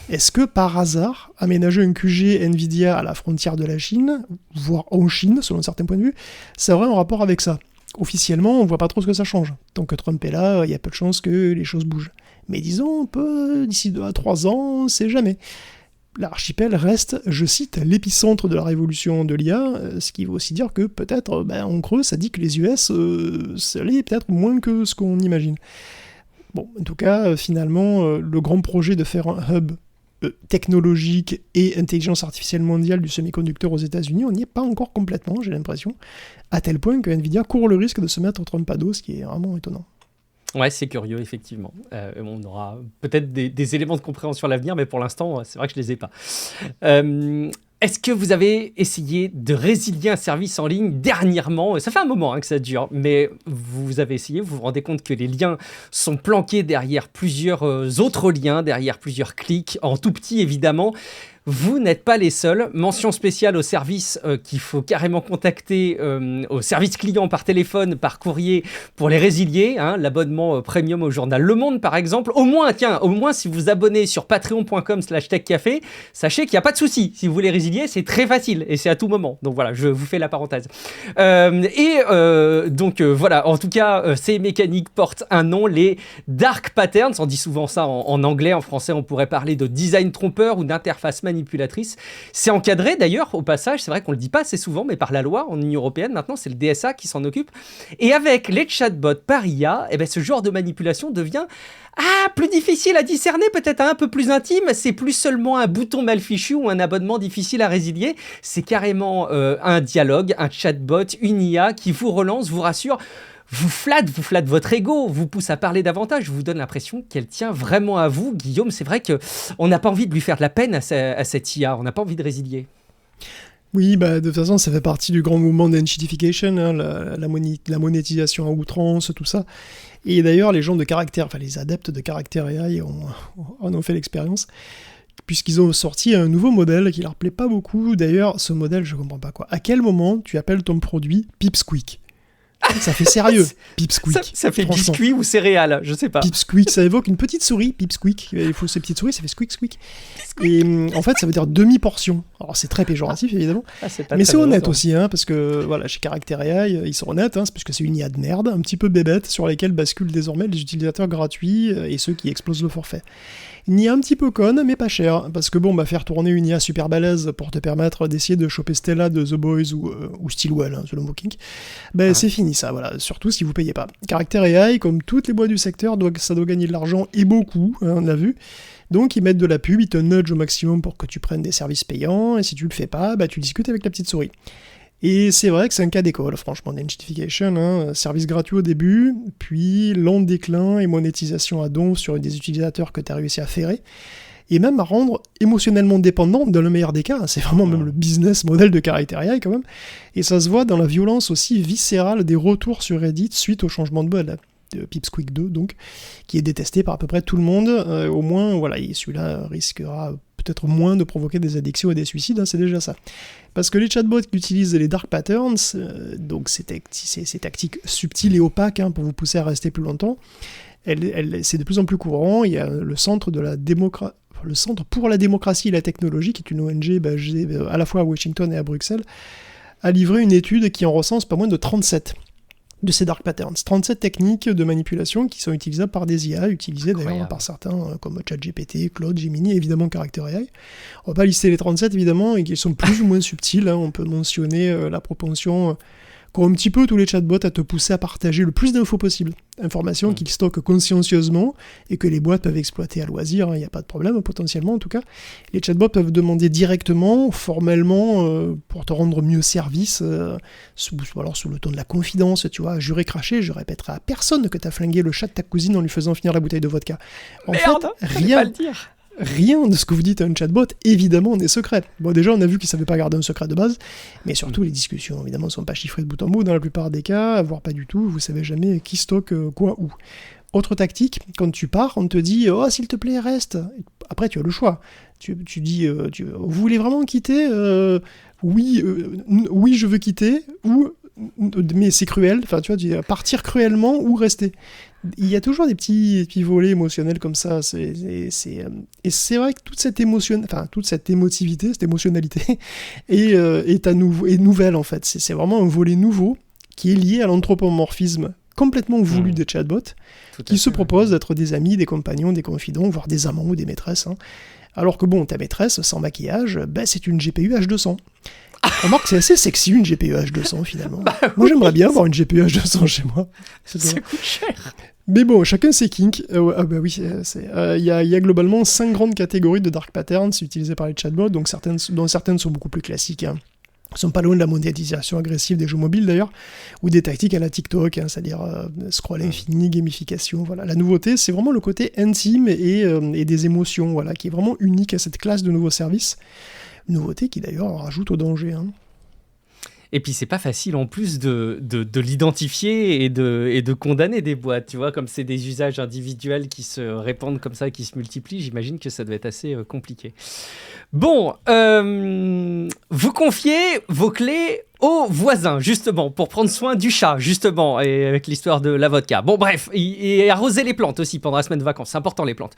Est-ce que par hasard, aménager un QG Nvidia à la frontière de la Chine, voire en Chine, selon certains points de vue, ça aurait un rapport avec ça? Officiellement, on voit pas trop ce que ça change. Tant que Trump est là, il y a peu de chances que les choses bougent. Mais disons, d'ici 2 à 3 ans, on sait jamais. L'archipel reste, je cite, l'épicentre de la révolution de l'IA, ce qui veut aussi dire que peut-être, en creux, ça dit que les US, ça l'est peut-être moins que ce qu'on imagine. Bon, en tout cas, finalement, le grand projet de faire un hub technologique et intelligence artificielle mondiale du semi-conducteur aux États-Unis, on n'y est pas encore complètement, j'ai l'impression, à tel point que Nvidia court le risque de se mettre au Trump à dos, ce qui est vraiment étonnant. Ouais, c'est curieux, effectivement. On aura peut-être des éléments de compréhension à l'avenir, mais pour l'instant, c'est vrai que je ne les ai pas. Est-ce que vous avez essayé de résilier un service en ligne dernièrement? Ça fait un moment que ça dure, mais vous avez essayé, vous vous rendez compte que les liens sont planqués derrière plusieurs autres liens, derrière plusieurs clics, en tout petit évidemment. Vous n'êtes pas les seuls. Mention spéciale au service qu'il faut carrément contacter, au service client par téléphone, par courrier, pour les résilier. L'abonnement premium au journal Le Monde, par exemple. Au moins, si vous vous abonnez sur patreon.com/techcafé, sachez qu'il n'y a pas de souci. Si vous voulez résilier, c'est très facile et c'est à tout moment. Donc voilà, je vous fais la parenthèse. Donc voilà, en tout cas, ces mécaniques portent un nom, les dark patterns. On dit souvent ça en anglais. En français, on pourrait parler de design trompeur ou d'interface manipulatrice. C'est encadré d'ailleurs au passage, c'est vrai qu'on le dit pas assez souvent, mais par la loi en Union européenne, maintenant c'est le DSA qui s'en occupe. Et avec les chatbots par IA, ce genre de manipulation devient plus difficile à discerner, peut-être un peu plus intime. C'est plus seulement un bouton mal fichu ou un abonnement difficile à résilier, c'est carrément un dialogue, un chatbot, une IA qui vous relance, vous rassure, vous flatte votre ego, vous pousse à parler davantage, vous donne l'impression qu'elle tient vraiment à vous. Guillaume, c'est vrai qu'on n'a pas envie de lui faire de la peine à cette IA, on n'a pas envie de résilier. Oui, de toute façon, ça fait partie du grand mouvement d'enchitification, la monétisation à outrance, tout ça. Et d'ailleurs, les gens de caractère, les adeptes de caractère AI en ont fait l'expérience, puisqu'ils ont sorti un nouveau modèle qui leur plaît pas beaucoup. D'ailleurs, ce modèle, je comprends pas quoi. À quel moment tu appelles ton produit Pipsqueak ? Ça fait sérieux, Pipsqueak. Ça fait biscuit ou céréales, je sais pas. Pipsqueak, ça évoque une petite souris, Pipsqueak. Il faut ces petites souris, ça fait squeak, squeak. Et en fait, ça veut dire demi-portion. Alors, c'est très péjoratif, évidemment. Mais c'est honnête aussi, parce que voilà, chez Caractère AI, ils sont honnêtes, c'est parce que c'est une IA de merde, un petit peu bébête, sur laquelle basculent désormais les utilisateurs gratuits et ceux qui explosent le forfait. Une IA un petit peu conne, mais pas chère, parce que faire tourner une IA super balèze pour te permettre d'essayer de choper Stella de The Boys ou Stillwell, selon Booking, c'est fini ça, voilà, surtout si vous payez pas. Caractère AI, comme toutes les boîtes du secteur, ça doit gagner de l'argent et beaucoup, on l'a vu. Donc ils mettent de la pub, ils te nudgent au maximum pour que tu prennes des services payants, et si tu le fais pas, tu discutes avec la petite souris. Et c'est vrai que c'est un cas d'école, franchement, d'enchitification, service gratuit au début, puis lent déclin et monétisation à don sur des utilisateurs que tu as réussi à ferrer, et même à rendre émotionnellement dépendant dans le meilleur des cas, c'est vraiment même le business model de Caractère AI quand même, et ça se voit dans la violence aussi viscérale des retours sur Reddit suite au changement de mode, de Pipsqueak 2 donc, qui est détesté par à peu près tout le monde, au moins, voilà, et celui-là risquera peut-être moins de provoquer des addictions et des suicides, c'est déjà ça. Parce que les chatbots qui utilisent les dark patterns, donc ces tactiques subtiles et opaques pour vous pousser à rester plus longtemps, c'est de plus en plus courant. Il y a le Centre pour la démocratie et la technologie, qui est une ONG basée à la fois à Washington et à Bruxelles, a livré une étude qui en recense pas moins de 37 de ces dark patterns. 37 techniques de manipulation qui sont utilisables par des IA, utilisées d'ailleurs par certains comme ChatGPT, Claude, Gemini, évidemment Caractère AI. On va pas lister les 37 évidemment, et qui sont plus ou moins subtils. On peut mentionner la propension qu'ont un petit peu tous les chatbots à te pousser à partager le plus d'infos possible. Informations qu'ils stockent consciencieusement et que les boîtes peuvent exploiter à loisir, il n'y a pas de problème, potentiellement en tout cas. Les chatbots peuvent demander directement, formellement, pour te rendre mieux service, sous le ton de la confidence, tu vois, jurer cracher, je répéterai à personne que t'as flingué le chat de ta cousine en lui faisant finir la bouteille de vodka. En Merde, fait, rien. Pas le dire. Rien de ce que vous dites à un chatbot, évidemment, n'est secret. Bon, déjà, on a vu qu'ils ne savaient pas garder un secret de base, mais surtout, les discussions, évidemment, ne sont pas chiffrées de bout en bout dans la plupart des cas, voire pas du tout. Vous savez jamais qui stocke quoi où. Autre tactique, quand tu pars, on te dit « Oh, s'il te plaît, reste !» Après, tu as le choix. Tu dis vous voulez vraiment quitter oui, oui, je veux quitter, ou mais c'est cruel, enfin, tu vois, tu dis partir cruellement ou rester. Il y a toujours des petits volets émotionnels comme ça. Et c'est vrai que toute cette émotivité, cette émotionnalité est nouvelle, en fait. C'est vraiment un volet nouveau qui est lié à l'anthropomorphisme complètement voulu des chatbots, qui se proposent d'être des amis, des compagnons, des confidents, voire des amants ou des maîtresses. Alors que bon, ta maîtresse, sans maquillage, c'est une GPU H200. Remarque, c'est assez sexy une GPU H200 finalement. Moi j'aimerais bien avoir une GPU H200 chez moi. Ça coûte cher. Mais bon, chacun ses kinks. Il y a globalement 5 grandes catégories de dark patterns utilisées par les chatbots, dont certaines sont beaucoup plus classiques. Ils sont pas loin de la monétisation agressive des jeux mobiles d'ailleurs, ou des tactiques à la TikTok, c'est-à-dire scroll infini, gamification. Voilà. La nouveauté, c'est vraiment le côté intime et des émotions, voilà, qui est vraiment unique à cette classe de nouveaux services. Une nouveauté qui d'ailleurs rajoute au danger. Et puis c'est pas facile en plus de l'identifier et de condamner des boîtes, tu vois, comme c'est des usages individuels qui se répandent comme ça, qui se multiplient, j'imagine que ça doit être assez compliqué. Bon, vous confiez vos clés aux voisins, justement, pour prendre soin du chat, justement, et avec l'histoire de la vodka. Bon, bref, et arroser les plantes aussi pendant la semaine de vacances, c'est important les plantes.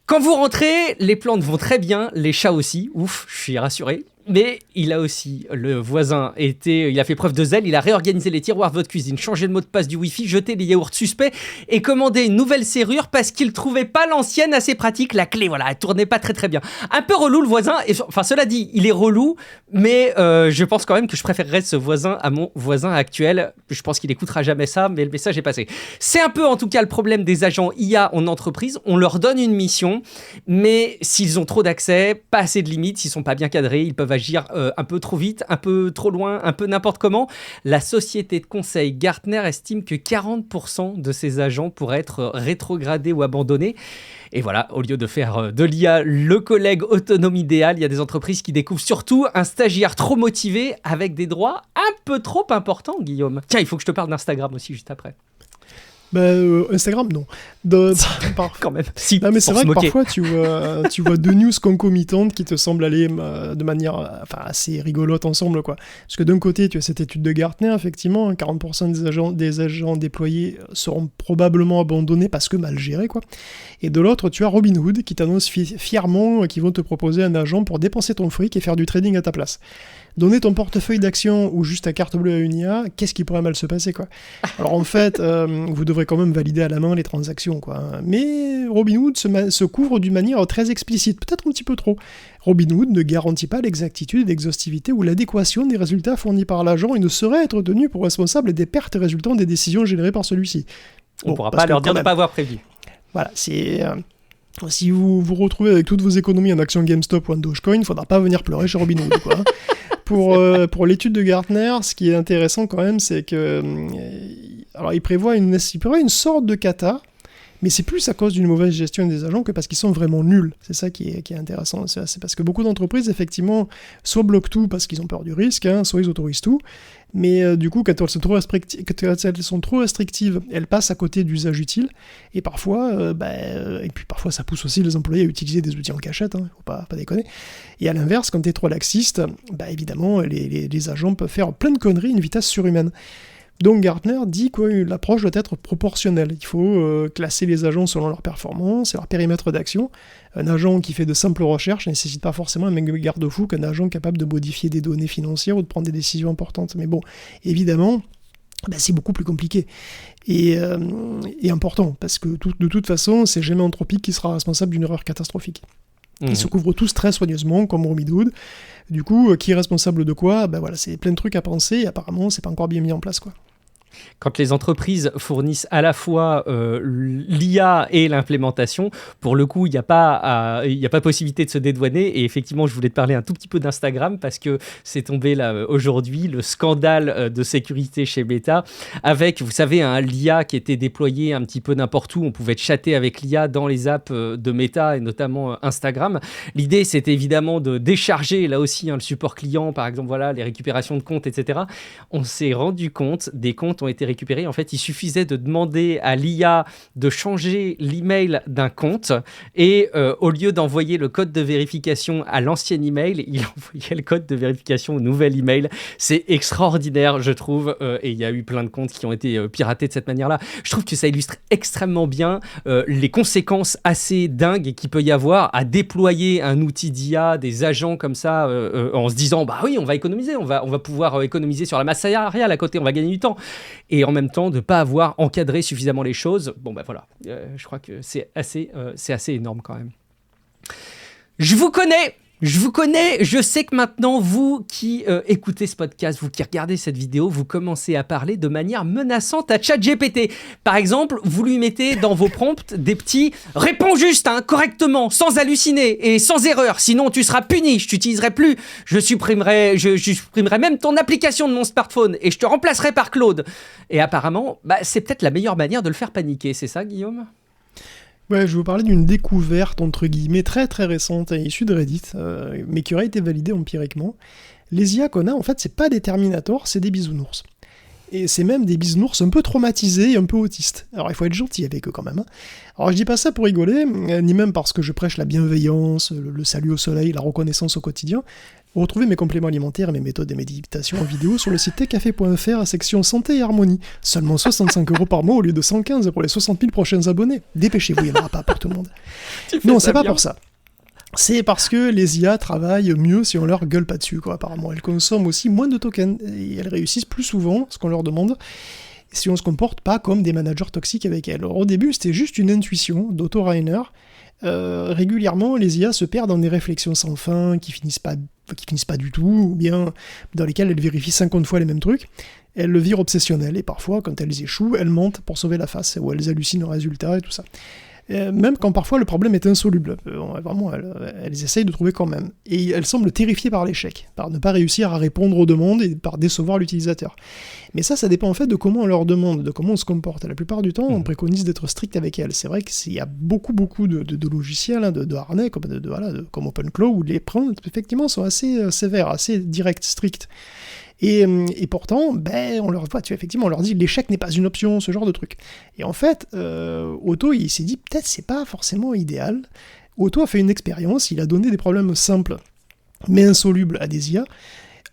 Quand vous rentrez, les plantes vont très bien, les chats aussi, ouf, je suis rassuré. Mais il a aussi, le voisin, il a fait preuve de zèle, il a réorganisé les tiroirs de votre cuisine, changé le mot de passe du Wi-Fi, jeté les yaourts suspects et commandé une nouvelle serrure parce qu'il trouvait pas l'ancienne assez pratique. La clé, voilà, elle tournait pas très très bien. Un peu relou le voisin, enfin cela dit, il est relou, mais je pense quand même que je préférerais ce voisin à mon voisin actuel. Je pense qu'il écoutera jamais ça, mais le message est passé. C'est un peu en tout cas le problème des agents IA en entreprise, on leur donne une mission, mais s'ils ont trop d'accès, pas assez de limites, s'ils sont pas bien cadrés, ils peuvent agir un peu trop vite, un peu trop loin, un peu n'importe comment. La société de conseil Gartner estime que 40% de ces agents pourraient être rétrogradés ou abandonnés. Et voilà, au lieu de faire de l'IA le collègue autonome idéal, il y a des entreprises qui découvrent surtout un stagiaire trop motivé avec des droits un peu trop importants, Guillaume. Tiens, il faut que je te parle d'Instagram aussi juste après. Instagram, non. Quand même. Si, non, mais c'est vrai que parfois tu vois deux news concomitantes qui te semblent aller de manière assez rigolote ensemble, quoi. Parce que d'un côté, tu as cette étude de Gartner, effectivement, 40% des agents déployés seront probablement abandonnés parce que mal gérés, quoi. Et de l'autre, tu as Robinhood qui t'annonce fièrement qu'ils vont te proposer un agent pour dépenser ton fric et faire du trading à ta place. Donner ton portefeuille d'actions ou juste ta carte bleue à une IA, qu'est-ce qui pourrait mal se passer, quoi. Alors en fait, vous devrez quand même valider à la main les transactions, quoi. Mais Robinhood se couvre d'une manière très explicite, peut-être un petit peu trop. Robinhood ne garantit pas l'exactitude, l'exhaustivité ou l'adéquation des résultats fournis par l'agent et ne saurait être tenu pour responsable des pertes résultant des décisions générées par celui-ci. On ne pourra pas leur dire de ne pas avoir prévu. Voilà, c'est... si vous vous retrouvez avec toutes vos économies en actions GameStop ou en Dogecoin, il ne faudra pas venir pleurer chez Robinhood, quoi. Pour l'étude de Gartner, ce qui est intéressant quand même, c'est que... alors, il prévoit une sorte de cata, mais c'est plus à cause d'une mauvaise gestion des agents que parce qu'ils sont vraiment nuls. C'est ça qui est intéressant. C'est parce que beaucoup d'entreprises, effectivement, soit bloquent tout parce qu'ils ont peur du risque, soit ils autorisent tout, mais du coup, quand elles sont trop restrictives, elles passent à côté d'usages utiles, et parfois, et puis parfois ça pousse aussi les employés à utiliser des outils en cachette, faut pas déconner. Et à l'inverse, quand t'es trop laxiste, évidemment, les agents peuvent faire plein de conneries à une vitesse surhumaine. Donc Gartner dit que l'approche doit être proportionnelle. Il faut classer les agents selon leur performance et leur périmètre d'action. Un agent qui fait de simples recherches ne nécessite pas forcément un même garde-fou qu'un agent capable de modifier des données financières ou de prendre des décisions importantes. Mais bon, évidemment, c'est beaucoup plus compliqué et important, parce que de toute façon, c'est jamais Anthropic qui sera responsable d'une erreur catastrophique. Ils se couvrent tous très soigneusement, comme Robinhood. Du coup, qui est responsable de quoi ? Voilà, c'est plein de trucs à penser, et apparemment, c'est pas encore bien mis en place, quoi. Quand les entreprises fournissent à la fois l'IA et l'implémentation, pour le coup, il n'y a pas possibilité de se dédouaner. Et effectivement, je voulais te parler un tout petit peu d'Instagram parce que c'est tombé là aujourd'hui, le scandale de sécurité chez Meta avec, vous savez, l'IA qui était déployée un petit peu n'importe où. On pouvait chatter avec l'IA dans les apps de Meta et notamment Instagram. L'idée, c'était évidemment de décharger là aussi le support client, par exemple, voilà, les récupérations de comptes, etc. On s'est rendu compte, des comptes ont été récupérés. En fait, il suffisait de demander à l'IA de changer l'email d'un compte et au lieu d'envoyer le code de vérification à l'ancien email, il envoyait le code de vérification au nouvel email. C'est extraordinaire, je trouve, et il y a eu plein de comptes qui ont été piratés de cette manière-là. Je trouve que ça illustre extrêmement bien les conséquences assez dingues qu'il peut y avoir à déployer un outil d'IA, des agents comme ça, en se disant, bah oui, on va économiser, on va pouvoir économiser sur la masse salariale à côté, on va gagner du temps. Et en même temps, de ne pas avoir encadré suffisamment les choses. Bon, ben voilà, je crois que c'est assez énorme quand même. Je vous connais, je sais que maintenant, vous qui écoutez ce podcast, vous qui regardez cette vidéo, vous commencez à parler de manière menaçante à ChatGPT. Par exemple, vous lui mettez dans vos prompts des petits « Réponds juste, correctement, sans halluciner et sans erreur, sinon tu seras puni, je t'utiliserai plus, je supprimerai même ton application de mon smartphone et je te remplacerai par Claude. » Et apparemment, c'est peut-être la meilleure manière de le faire paniquer, c'est ça, Guillaume ? Ouais, je vais vous parler d'une découverte, entre guillemets, très très récente, issue de Reddit, mais qui aurait été validée empiriquement. Les IA qu'on a, en fait, c'est pas des Terminators, c'est des bisounours. Et c'est même des bisounours un peu traumatisés et un peu autistes. Alors il faut être gentil avec eux quand même. Alors je dis pas ça pour rigoler, ni même parce que je prêche la bienveillance, le salut au soleil, la reconnaissance au quotidien. Vous retrouvez mes compléments alimentaires et mes méthodes de méditation en vidéo sur le site techcafé.fr, section santé et harmonie. Seulement 65 € par mois au lieu de 115 pour les 60 000 prochains abonnés. Dépêchez-vous, il n'y en aura pas pour tout le monde. Non, c'est pas pour ça. C'est parce que les IA travaillent mieux si on leur gueule pas dessus, quoi, apparemment. Elles consomment aussi moins de tokens, et elles réussissent plus souvent ce qu'on leur demande, si on se comporte pas comme des managers toxiques avec elles. Alors, au début, c'était juste une intuition d'Otto Reiner. Régulièrement, les IA se perdent dans des réflexions sans fin, qui finissent pas du tout, ou bien dans lesquelles elles vérifient 50 fois les mêmes trucs. Elles le virent obsessionnel, et parfois, quand elles échouent, elles mentent pour sauver la face, ou elles hallucinent le résultat et tout ça. Même quand parfois le problème est insoluble. Vraiment, elles essayent de trouver quand même. Et elles semblent terrifiées par l'échec, par ne pas réussir à répondre aux demandes et par décevoir l'utilisateur. Mais ça dépend en fait de comment on leur demande, de comment on se comporte. La plupart du temps, on préconise d'être strict avec elles. C'est vrai qu'il y a beaucoup de logiciels, de harnais, comme OpenClaw, où les prompts, effectivement, sont assez sévères, assez directs, stricts. Et pourtant, on leur voit, effectivement, on leur dit l'échec n'est pas une option, ce genre de truc. Et en fait, Otto, il s'est dit peut-être c'est pas forcément idéal. Otto a fait une expérience, il a donné des problèmes simples mais insolubles à des IA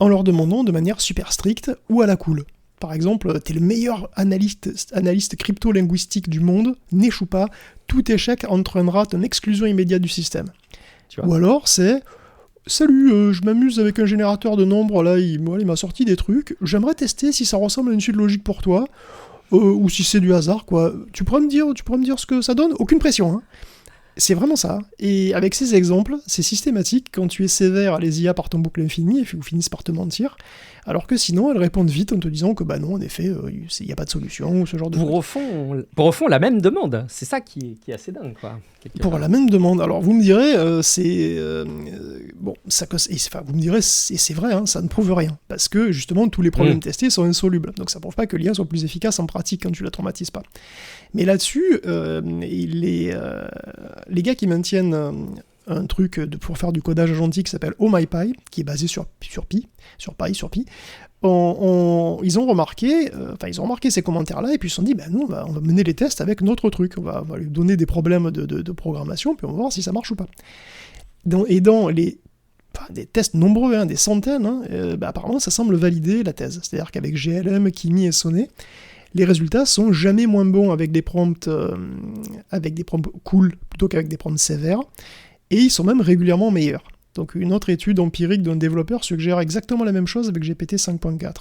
en leur demandant de manière super stricte ou à la cool. Par exemple, t'es le meilleur analyste crypto-linguistique du monde, n'échoue pas, tout échec entraînera ton exclusion immédiate du système. Ou alors c'est salut, je m'amuse avec un générateur de nombres, là, il m'a sorti des trucs, j'aimerais tester si ça ressemble à une suite logique pour toi, ou si c'est du hasard, quoi. Tu pourrais me dire ce que ça donne ? Aucune pression, hein. C'est vraiment ça. Et avec ces exemples, c'est systématique, quand tu es sévère, les IA partent en boucle infinie et finissent par te mentir, alors que sinon, elles répondent vite en te disant que non, en effet, il n'y a pas de solution, ou ce genre de truc. Pour au fond la même demande, c'est ça qui est assez dingue, quoi. Pour la même demande. Alors vous me direz, vous me direz, c'est vrai, hein, ça ne prouve rien, parce que justement tous les problèmes testés sont insolubles, donc ça ne prouve pas que l'IA soit plus efficace en pratique quand tu la traumatises pas. Mais là-dessus, les gars qui maintiennent un truc pour faire du codage agentique qui s'appelle OhMyPy, qui est basé sur Pi, ils ont remarqué ces commentaires-là, et puis ils se sont dit, nous, on va mener les tests avec notre truc, on va lui donner des problèmes de programmation, puis on va voir si ça marche ou pas. Dans des tests nombreux, des centaines, apparemment ça semble valider la thèse. C'est-à-dire qu'avec GLM, Kimi et Sonnet, les résultats sont jamais moins bons avec des prompts cool plutôt qu'avec des prompts sévères, et ils sont même régulièrement meilleurs. Donc une autre étude empirique d'un développeur suggère exactement la même chose avec GPT 5.4.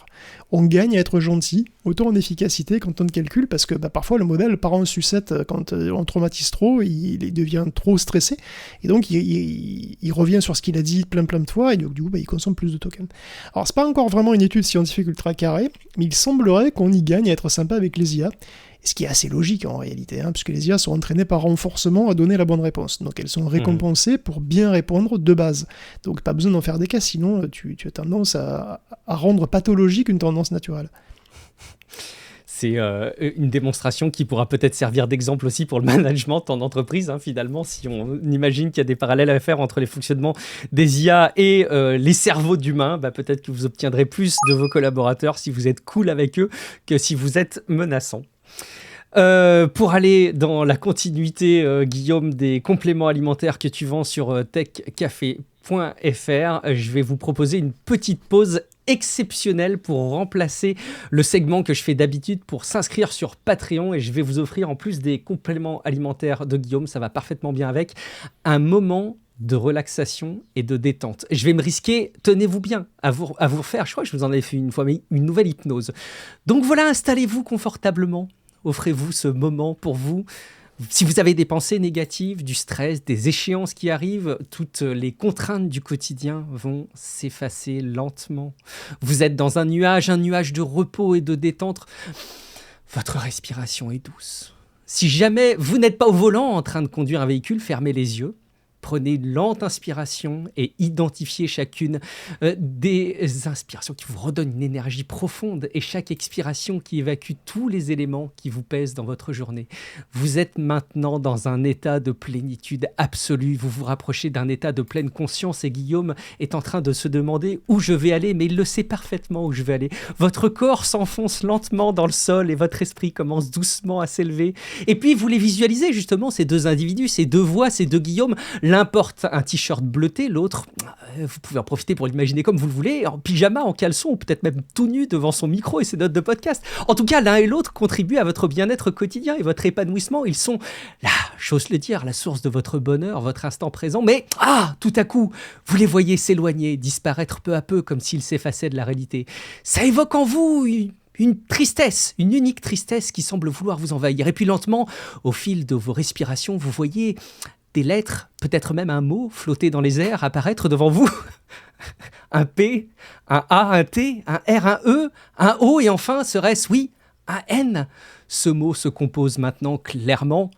On gagne à être gentil, autant en efficacité quand on calcule, parce que parfois le modèle part en sucette quand on traumatise trop, il devient trop stressé, et donc il revient sur ce qu'il a dit plein de fois, et donc du coup il consomme plus de tokens. Alors c'est pas encore vraiment une étude scientifique ultra carrée, mais il semblerait qu'on y gagne à être sympa avec les IA, ce qui est assez logique en réalité, puisque les IA sont entraînées par renforcement à donner la bonne réponse. Donc elles sont récompensées pour bien répondre de base. Donc pas besoin d'en faire des cas, sinon tu as tendance à rendre pathologique une tendance naturelle. C'est une démonstration qui pourra peut-être servir d'exemple aussi pour le management en entreprise, finalement, si on imagine qu'il y a des parallèles à faire entre les fonctionnements des IA et les cerveaux d'humains, peut-être que vous obtiendrez plus de vos collaborateurs si vous êtes cool avec eux que si vous êtes menaçant. Pour aller dans la continuité, Guillaume, des compléments alimentaires que tu vends sur techcafé.fr, je vais vous proposer une petite pause exceptionnelle pour remplacer le segment que je fais d'habitude pour s'inscrire sur Patreon, et je vais vous offrir, en plus des compléments alimentaires de Guillaume, ça va parfaitement bien avec, un moment de relaxation et de détente. Je vais me risquer, tenez-vous bien, à vous refaire, je crois que je vous en avais fait une fois, mais une nouvelle hypnose. Donc voilà, installez-vous confortablement, offrez-vous ce moment pour vous. Si vous avez des pensées négatives, du stress, des échéances qui arrivent, toutes les contraintes du quotidien vont s'effacer lentement. Vous êtes dans un nuage de repos et de détente. Votre respiration est douce. Si jamais vous n'êtes pas au volant en train de conduire un véhicule, fermez les yeux. Prenez une lente inspiration et identifiez chacune des inspirations qui vous redonnent une énergie profonde, et chaque expiration qui évacue tous les éléments qui vous pèsent dans votre journée. Vous êtes maintenant dans un état de plénitude absolue. Vous vous rapprochez d'un état de pleine conscience, et Guillaume est en train de se demander où je vais aller, mais il le sait parfaitement où je vais aller. Votre corps s'enfonce lentement dans le sol et votre esprit commence doucement à s'élever. Et puis vous les visualisez justement, ces deux individus, ces deux voix, ces deux Guillaume. L'un porte un t-shirt bleuté, l'autre, vous pouvez en profiter pour l'imaginer comme vous le voulez, en pyjama, en caleçon, ou peut-être même tout nu devant son micro et ses notes de podcast. En tout cas, l'un et l'autre contribuent à votre bien-être quotidien et votre épanouissement. Ils sont, là, j'ose le dire, la source de votre bonheur, votre instant présent. Mais, tout à coup, vous les voyez s'éloigner, disparaître peu à peu, comme s'ils s'effaçaient de la réalité. Ça évoque en vous une tristesse, une unique tristesse qui semble vouloir vous envahir. Et puis lentement, au fil de vos respirations, vous voyez des lettres, peut-être même un mot flotter dans les airs, apparaître devant vous. Un P, un A, un T, un R, un E, un O, et enfin, serait-ce, oui, un N. Ce mot se compose maintenant clairement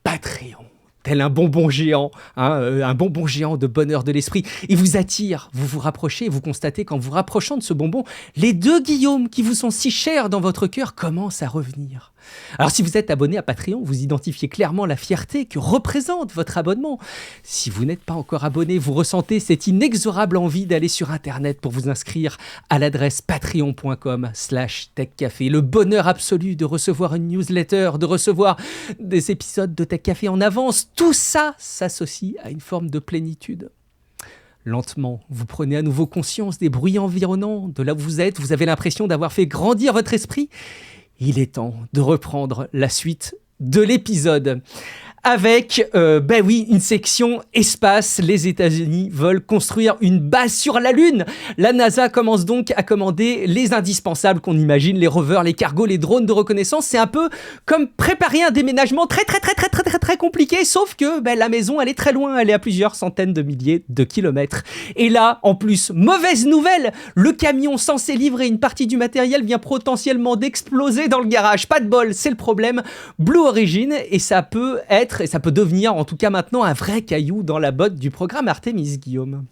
Patreon. Tel un bonbon géant, un bonbon géant de bonheur de l'esprit. Il vous attire, vous vous rapprochez, et vous constatez qu'en vous rapprochant de ce bonbon, les deux Guillaume qui vous sont si chers dans votre cœur commencent à revenir. Alors si vous êtes abonné à Patreon, vous identifiez clairement la fierté que représente votre abonnement. Si vous n'êtes pas encore abonné, vous ressentez cette inexorable envie d'aller sur Internet pour vous inscrire à l'adresse patreon.com/techcafé. Le bonheur absolu de recevoir une newsletter, de recevoir des épisodes de Tech Café en avance, tout ça s'associe à une forme de plénitude. Lentement, vous prenez à nouveau conscience des bruits environnants, de là où vous êtes, vous avez l'impression d'avoir fait grandir votre esprit. Il est temps de reprendre la suite de l'épisode avec, une section espace. Les États-Unis veulent construire une base sur la Lune. La NASA commence donc à commander les indispensables qu'on imagine, les rovers, les cargos, les drones de reconnaissance. C'est un peu comme préparer un déménagement très compliqué, sauf que la maison, elle est très loin, elle est à plusieurs centaines de milliers de kilomètres. Et là, en plus, mauvaise nouvelle, le camion censé livrer une partie du matériel vient potentiellement d'exploser dans le garage. Pas de bol, c'est le problème. Blue Origin, et ça peut devenir, en tout cas maintenant, un vrai caillou dans la botte du programme Artemis, Guillaume.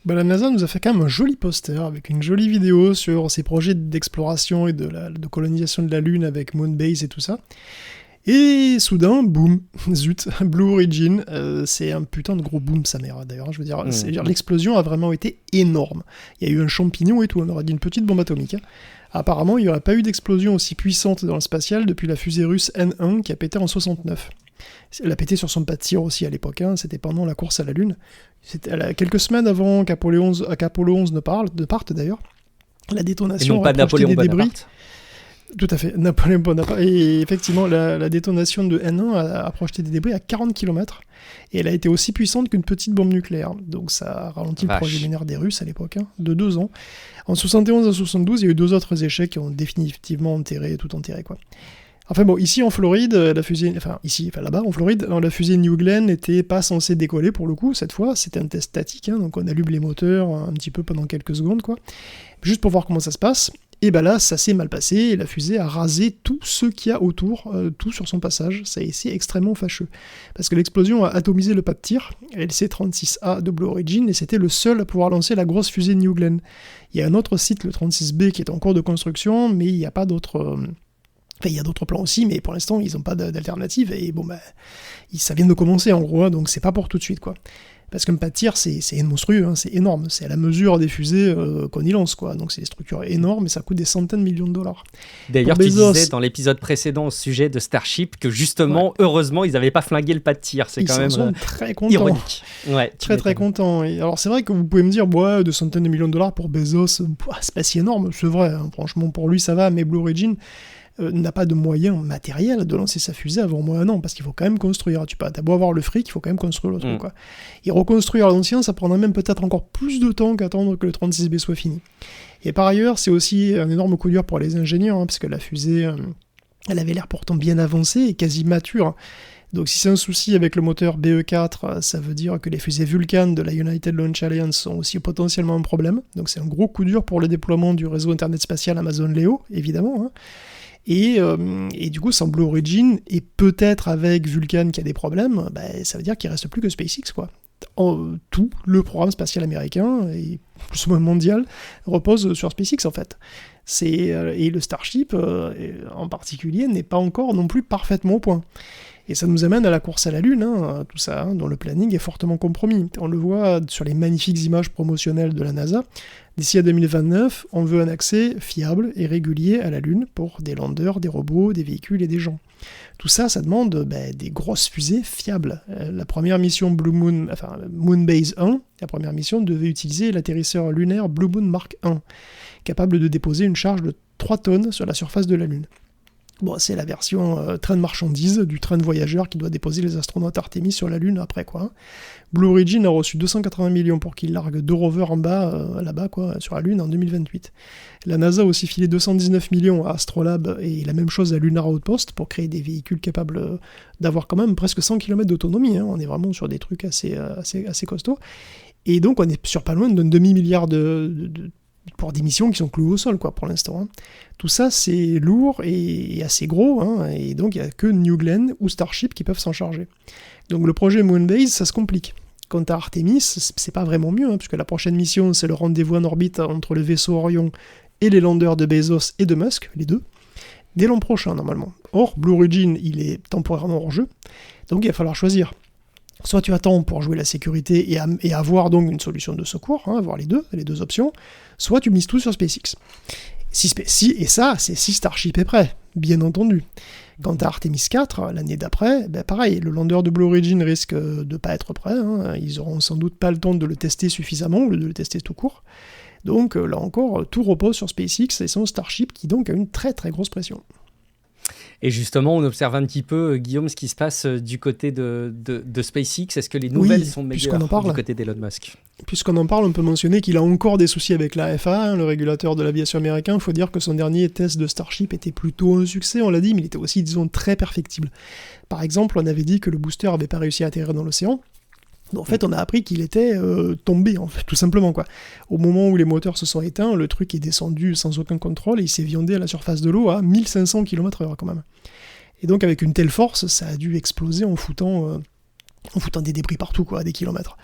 La NASA nous a fait quand même un joli poster avec une jolie vidéo sur ses projets d'exploration et de colonisation de la Lune avec Moonbase et tout ça. Et soudain, boum, zut, Blue Origin, c'est un putain de gros boom, sa mère, d'ailleurs. Je veux dire, l'explosion a vraiment été énorme. Il y a eu un champignon et tout, on aurait dit une petite bombe atomique. Apparemment, il n'y aurait pas eu d'explosion aussi puissante dans le spatial depuis la fusée russe N1 qui a pété en 69. Elle a pété sur son pas de tir aussi à l'époque, c'était pendant la course à la Lune. C'était quelques semaines avant qu'Apollo 11 ne parte d'ailleurs. La détonation et non pas a projeté Napoléon des débris. Tout à fait, Napoléon Bonaparte. Et effectivement, la détonation de N1 a projeté des débris à 40 km, et elle a été aussi puissante qu'une petite bombe nucléaire. Donc ça a ralenti le projet lunaire des Russes à l'époque, de 2 ans. En 71 et 72, il y a eu 2 autres échecs qui ont définitivement tout enterré, quoi. Enfin bon, ici en Floride, là-bas en Floride, la fusée New Glenn n'était pas censée décoller pour le coup, cette fois, c'était un test statique, donc on allume les moteurs un petit peu pendant quelques secondes, quoi, juste pour voir comment ça se passe. Et ben là, ça s'est mal passé, et la fusée a rasé tout ce qu'il y a autour, tout sur son passage. Ça a été extrêmement fâcheux. Parce que l'explosion a atomisé le pas de tir, LC-36A de Blue Origin, et c'était le seul à pouvoir lancer la grosse fusée New Glenn. Il y a un autre site, le 36B, qui est en cours de construction, mais il n'y a pas d'autres... Enfin, il y a d'autres plans aussi, mais pour l'instant, ils n'ont pas d'alternative, et bon, ça vient de commencer, en gros, donc c'est pas pour tout de suite, quoi. Parce qu'un pas de tir, c'est monstrueux, c'est énorme, c'est à la mesure des fusées qu'on y lance, quoi. Donc c'est des structures énormes et ça coûte des centaines de millions de dollars. D'ailleurs, tu disais dans l'épisode précédent au sujet de Starship que justement, heureusement, ils n'avaient pas flingué le pas de tir. C'est quand même très contents. Ironique. Ouais, très contents. Et alors c'est vrai que vous pouvez me dire, de centaines de millions de dollars pour Bezos, c'est pas si énorme, c'est vrai, hein. Franchement, pour lui ça va, mais Blue Origin n'a pas de moyens matériels de lancer sa fusée avant moins un an, parce qu'il faut quand même construire. T'as beau avoir le fric, il faut quand même construire le truc, quoi. Et reconstruire l'ancien, ça prendra même peut-être encore plus de temps qu'attendre que le 36B soit fini. Et par ailleurs, c'est aussi un énorme coup dur pour les ingénieurs, parce que la fusée, elle avait l'air pourtant bien avancée et quasi mature. Donc si c'est un souci avec le moteur BE4, ça veut dire que les fusées Vulcan de la United Launch Alliance sont aussi potentiellement un problème. Donc c'est un gros coup dur pour le déploiement du réseau Internet spatial Amazon Leo, évidemment, hein. Et du coup, sans Blue Origin, et peut-être avec Vulcan qui a des problèmes, ça veut dire qu'il reste plus que SpaceX, quoi. Tout le programme spatial américain, et plus ou moins mondial, repose sur SpaceX, en fait. Et le Starship, en particulier, n'est pas encore non plus parfaitement au point. Et ça nous amène à la course à la Lune, tout ça, dont le planning est fortement compromis. On le voit sur les magnifiques images promotionnelles de la NASA. D'ici à 2029, on veut un accès fiable et régulier à la Lune pour des landers, des robots, des véhicules et des gens. Tout ça, ça demande des grosses fusées fiables. La première mission Moonbase 1, la première mission devait utiliser l'atterrisseur lunaire Blue Moon Mark 1, capable de déposer une charge de 3 tonnes sur la surface de la Lune. Bon, c'est la version train de marchandises du train de voyageurs qui doit déposer les astronautes Artemis sur la Lune après, quoi. Blue Origin a reçu 280 millions pour qu'il largue 2 rovers en bas, là-bas, quoi, sur la Lune en 2028. La NASA a aussi filé 219 millions à Astrolab et la même chose à Lunar Outpost pour créer des véhicules capables d'avoir quand même presque 100 km d'autonomie, hein. On est vraiment sur des trucs assez costauds. Et donc on est sur pas loin d'un demi-milliard pour des missions qui sont clouées au sol, quoi, pour l'instant, hein. Tout ça, c'est lourd et assez gros, hein, et donc il n'y a que New Glenn ou Starship qui peuvent s'en charger. Donc le projet Moonbase, ça se complique. Quant à Artemis, c'est pas vraiment mieux, hein, puisque la prochaine mission, c'est le rendez-vous en orbite entre le vaisseau Orion et les landers de Bezos et de Musk, les deux, dès l'an prochain, normalement. Or, Blue Origin, il est temporairement hors jeu, donc il va falloir choisir. Soit tu attends pour jouer la sécurité et avoir donc une solution de secours, hein, avoir les deux options, soit tu mises tout sur SpaceX. Et ça, c'est si Starship est prêt, bien entendu. Quant à Artemis 4, l'année d'après, pareil, le lander de Blue Origin risque de pas être prêt, hein, ils auront sans doute pas le temps de le tester suffisamment, ou de le tester tout court. Donc là encore, tout repose sur SpaceX et son Starship qui donc a une très très grosse pression. Et justement, on observe un petit peu, Guillaume, ce qui se passe du côté de SpaceX. Est-ce que les nouvelles sont meilleures du côté d'Elon Musk ? Puisqu'on en parle, on peut mentionner qu'il a encore des soucis avec la FAA, hein, le régulateur de l'aviation américain. Il faut dire que son dernier test de Starship était plutôt un succès, on l'a dit, mais il était aussi, disons, très perfectible. Par exemple, on avait dit que le booster n'avait pas réussi à atterrir dans l'océan. En fait, on a appris qu'il était tombé, en fait, tout simplement, quoi. Au moment où les moteurs se sont éteints, le truc est descendu sans aucun contrôle et il s'est viandé à la surface de l'eau à 1500 km/h quand même. Et donc, avec une telle force, ça a dû exploser en foutant des débris partout, quoi, à des kilomètres.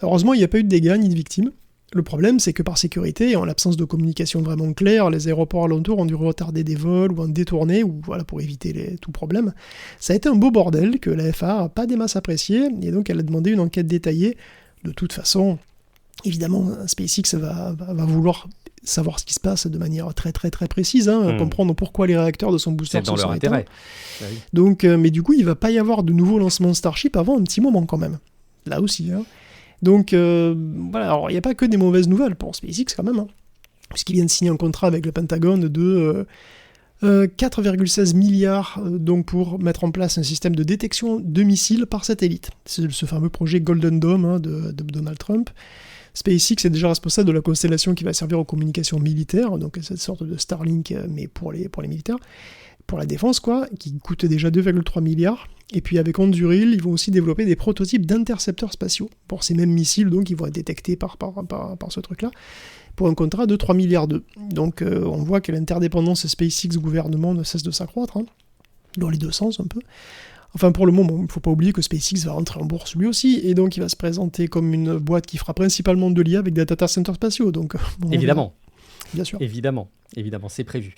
Heureusement, il n'y a pas eu de dégâts ni de victimes. Le problème, c'est que par sécurité, et en l'absence de communication vraiment claire, les aéroports alentours ont dû retarder des vols ou en détourner, ou voilà, pour éviter tout problème. Ça a été un beau bordel que la FAA n'a pas des masses apprécié, et donc elle a demandé une enquête détaillée. De toute façon, évidemment, SpaceX va vouloir savoir ce qui se passe de manière très très très précise, hein, comprendre pourquoi les réacteurs de son booster se sont éteints. C'est dans leur intérêt. Oui. Donc, mais du coup, il ne va pas y avoir de nouveaux lancements Starship avant un petit moment quand même. Là aussi, hein. Donc, voilà, alors il n'y a pas que des mauvaises nouvelles pour SpaceX quand même, hein, puisqu'il vient de signer un contrat avec le Pentagone de 4,16 milliards donc pour mettre en place un système de détection de missiles par satellite. C'est ce fameux projet Golden Dome de Donald Trump. SpaceX est déjà responsable de la constellation qui va servir aux communications militaires, donc cette sorte de Starlink, mais pour les militaires, pour la défense, quoi, qui coûte déjà 2,3 milliards. Et puis avec Anduril, ils vont aussi développer des prototypes d'intercepteurs spatiaux pour ces mêmes missiles, donc ils vont être détectés par ce truc-là, pour un contrat de 3 milliards d'euros. Donc on voit que l'interdépendance SpaceX-gouvernement ne cesse de s'accroître, dans les deux sens un peu. Enfin, pour le moment, il ne faut pas oublier que SpaceX va rentrer en bourse lui aussi, et donc il va se présenter comme une boîte qui fera principalement de l'IA avec des data centers spatiaux. Donc, évidemment. Bien sûr. Évidemment, c'est prévu.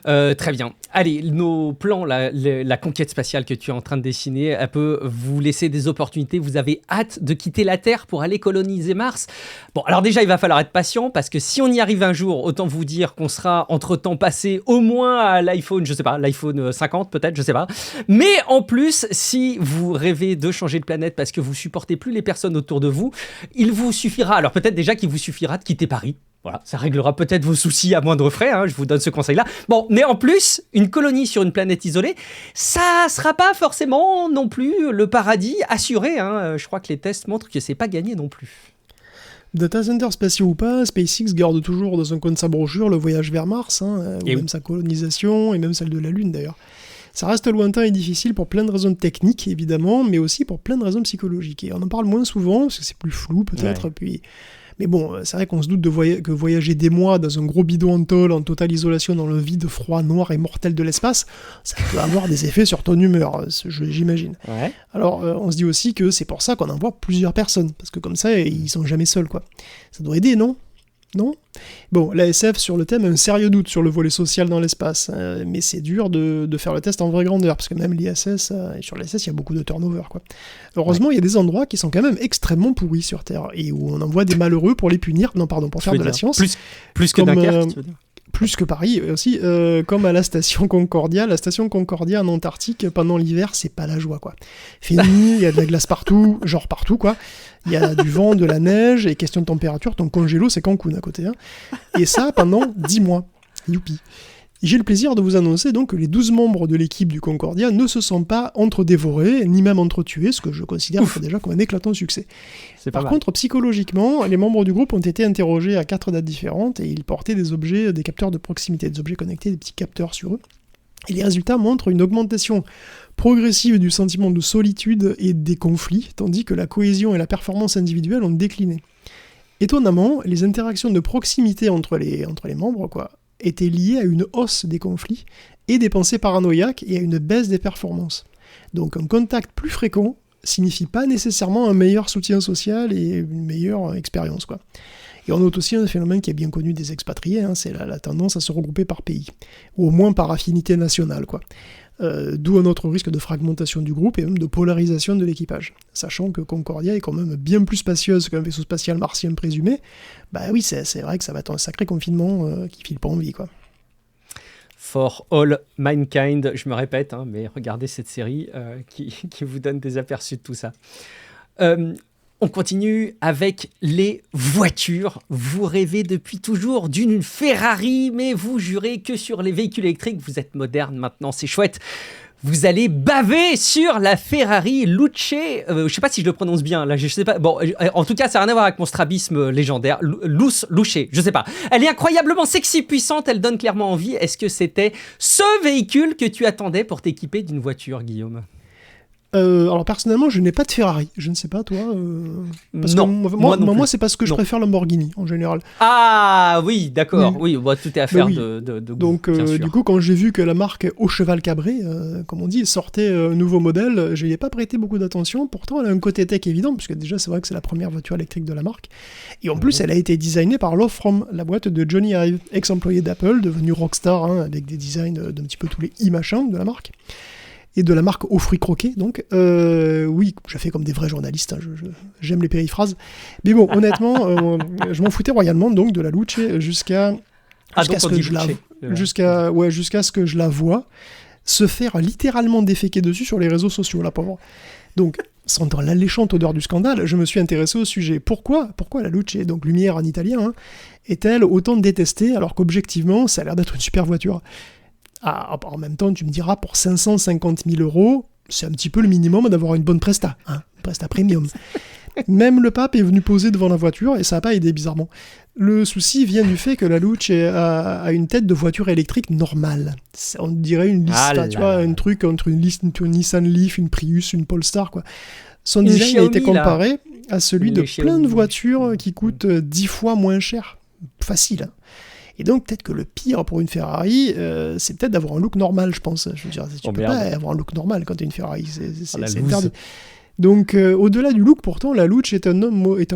Très bien. Allez, nos plans, la conquête spatiale que tu es en train de dessiner, elle peut vous laisser des opportunités. Vous avez hâte de quitter la Terre pour aller coloniser Mars. Bon, alors déjà, il va falloir être patient, parce que si on y arrive un jour, autant vous dire qu'on sera entre-temps passé au moins à l'iPhone, je sais pas, l'iPhone 50 peut-être, je sais pas. Mais en plus, si vous rêvez de changer de planète parce que vous supportez plus les personnes autour de vous, il vous suffira, alors peut-être déjà qu'il vous suffira de quitter Paris. Voilà, ça réglera peut-être vos soucis à moindre frais, je vous donne ce conseil-là. Bon, mais en plus, une colonie sur une planète isolée, ça sera pas forcément non plus le paradis assuré. Je crois que les tests montrent que c'est pas gagné non plus. Data center spatiaux ou pas, SpaceX garde toujours dans un coin de sa brochure le voyage vers Mars, ou même sa colonisation, et même celle de la Lune d'ailleurs. Ça reste lointain et difficile pour plein de raisons techniques, évidemment, mais aussi pour plein de raisons psychologiques. Et on en parle moins souvent, parce que c'est plus flou peut-être, puis... Mais bon, c'est vrai qu'on se doute que voyager des mois dans un gros bidon en tôle, en totale isolation, dans le vide, froid, noir et mortel de l'espace, ça peut avoir des effets sur ton humeur, j'imagine. Ouais. Alors, on se dit aussi que c'est pour ça qu'on envoie plusieurs personnes, parce que comme ça, ils sont jamais seuls, quoi. Ça doit aider, non ? Non ? Bon, l'ASF sur le thème a un sérieux doute sur le volet social dans l'espace, mais c'est dur de faire le test en vraie grandeur, parce que même l'ISS, sur l'ISS, il y a beaucoup de turnover, quoi. Heureusement, il y a des endroits qui sont quand même extrêmement pourris sur Terre, et où on envoie des malheureux pour les punir, pour faire de la science. Plus que Dunkerque, tu veux dire ? Plus que Paris aussi, comme à la station Concordia. La station Concordia en Antarctique, pendant l'hiver, c'est pas la joie, quoi. Fait nuit, il y a de la glace partout, genre partout, quoi. Il y a du vent, de la neige, et question de température, ton congélo, c'est Cancun à côté. Et ça, pendant 10 mois. Youpi. J'ai le plaisir de vous annoncer donc que les 12 membres de l'équipe du Concordia ne se sont pas entre-dévorés, ni même entre-tués, ce que je considère déjà comme un éclatant succès. Par contre, psychologiquement, les membres du groupe ont été interrogés à 4 dates différentes et ils portaient des objets, des capteurs de proximité, des objets connectés, des petits capteurs sur eux. Et les résultats montrent une augmentation progressive du sentiment de solitude et des conflits, tandis que la cohésion et la performance individuelle ont décliné. Étonnamment, les interactions de proximité entre les membres, étaient liées à une hausse des conflits et des pensées paranoïaques et à une baisse des performances. Donc un contact plus fréquent signifie pas nécessairement un meilleur soutien social et une meilleure expérience, quoi. Et on note aussi un phénomène qui est bien connu des expatriés, c'est la tendance à se regrouper par pays, ou au moins par affinité nationale, quoi. D'où un autre risque de fragmentation du groupe et même de polarisation de l'équipage. Sachant que Concordia est quand même bien plus spacieuse qu'un vaisseau spatial martien présumé, bah oui, c'est vrai que ça va être un sacré confinement qui file pas envie, quoi. For All Mankind, je me répète, mais regardez cette série qui vous donne des aperçus de tout ça. On continue avec les voitures. Vous rêvez depuis toujours d'une Ferrari, mais vous jurez que sur les véhicules électriques, vous êtes moderne maintenant, c'est chouette. Vous allez baver sur la Ferrari Luce. Je ne sais pas si je le prononce bien, là, je sais pas. Bon, en tout cas, ça n'a rien à voir avec mon strabisme légendaire. Luce, je sais pas. Elle est incroyablement sexy, puissante, elle donne clairement envie. Est-ce que c'était ce véhicule que tu attendais pour t'équiper d'une voiture, Guillaume ? Alors personnellement, je n'ai pas de Ferrari. Je ne sais pas, toi. Parce non, que moi, c'est parce que je préfère Lamborghini en général. Ah oui, d'accord. Oui, tout est affaire de goût. Donc du coup, quand j'ai vu que la marque Au Cheval Cabré, comme on dit, sortait un nouveau modèle, je n'y ai pas prêté beaucoup d'attention. Pourtant, elle a un côté tech évident, puisque déjà, c'est vrai que c'est la première voiture électrique de la marque. Et en plus, elle a été designée par Love From, la boîte de Johnny Ive, ex-employé d'Apple, devenu rockstar, avec des designs d'un petit peu tous les e-machins de la marque. Et de la marque aux fruits croqués, donc. Oui, je fais comme des vrais journalistes, j'aime les périphrases. Mais bon, honnêtement, je m'en foutais royalement, donc, de la Luce jusqu'à ce que je la voie se faire littéralement déféquer dessus sur les réseaux sociaux, la pauvre. Donc, sentant l'alléchante odeur du scandale, je me suis intéressé au sujet. Pourquoi la Luce, donc lumière en italien, est-elle autant détestée, alors qu'objectivement, ça a l'air d'être une super voiture ? En même temps, tu me diras, pour 550 000 €, c'est un petit peu le minimum d'avoir une bonne presta, une presta premium. Même le pape est venu poser devant la voiture et ça n'a pas aidé bizarrement. Le souci vient du fait que la Luce a une tête de voiture électrique normale. On dirait une liste, tu vois, un truc entre une Nissan Leaf, une Prius, une Polestar, quoi. Son design a été comparé à celui de plein de voitures qui coûtent 10 fois moins cher. Facile, hein. Et donc, peut-être que le pire pour une Ferrari, c'est peut-être d'avoir un look normal, je pense. Je veux dire, tu peux pas avoir un look normal quand tu es une Ferrari. C'est interdit. Donc, au-delà du look, pourtant, la Luce est un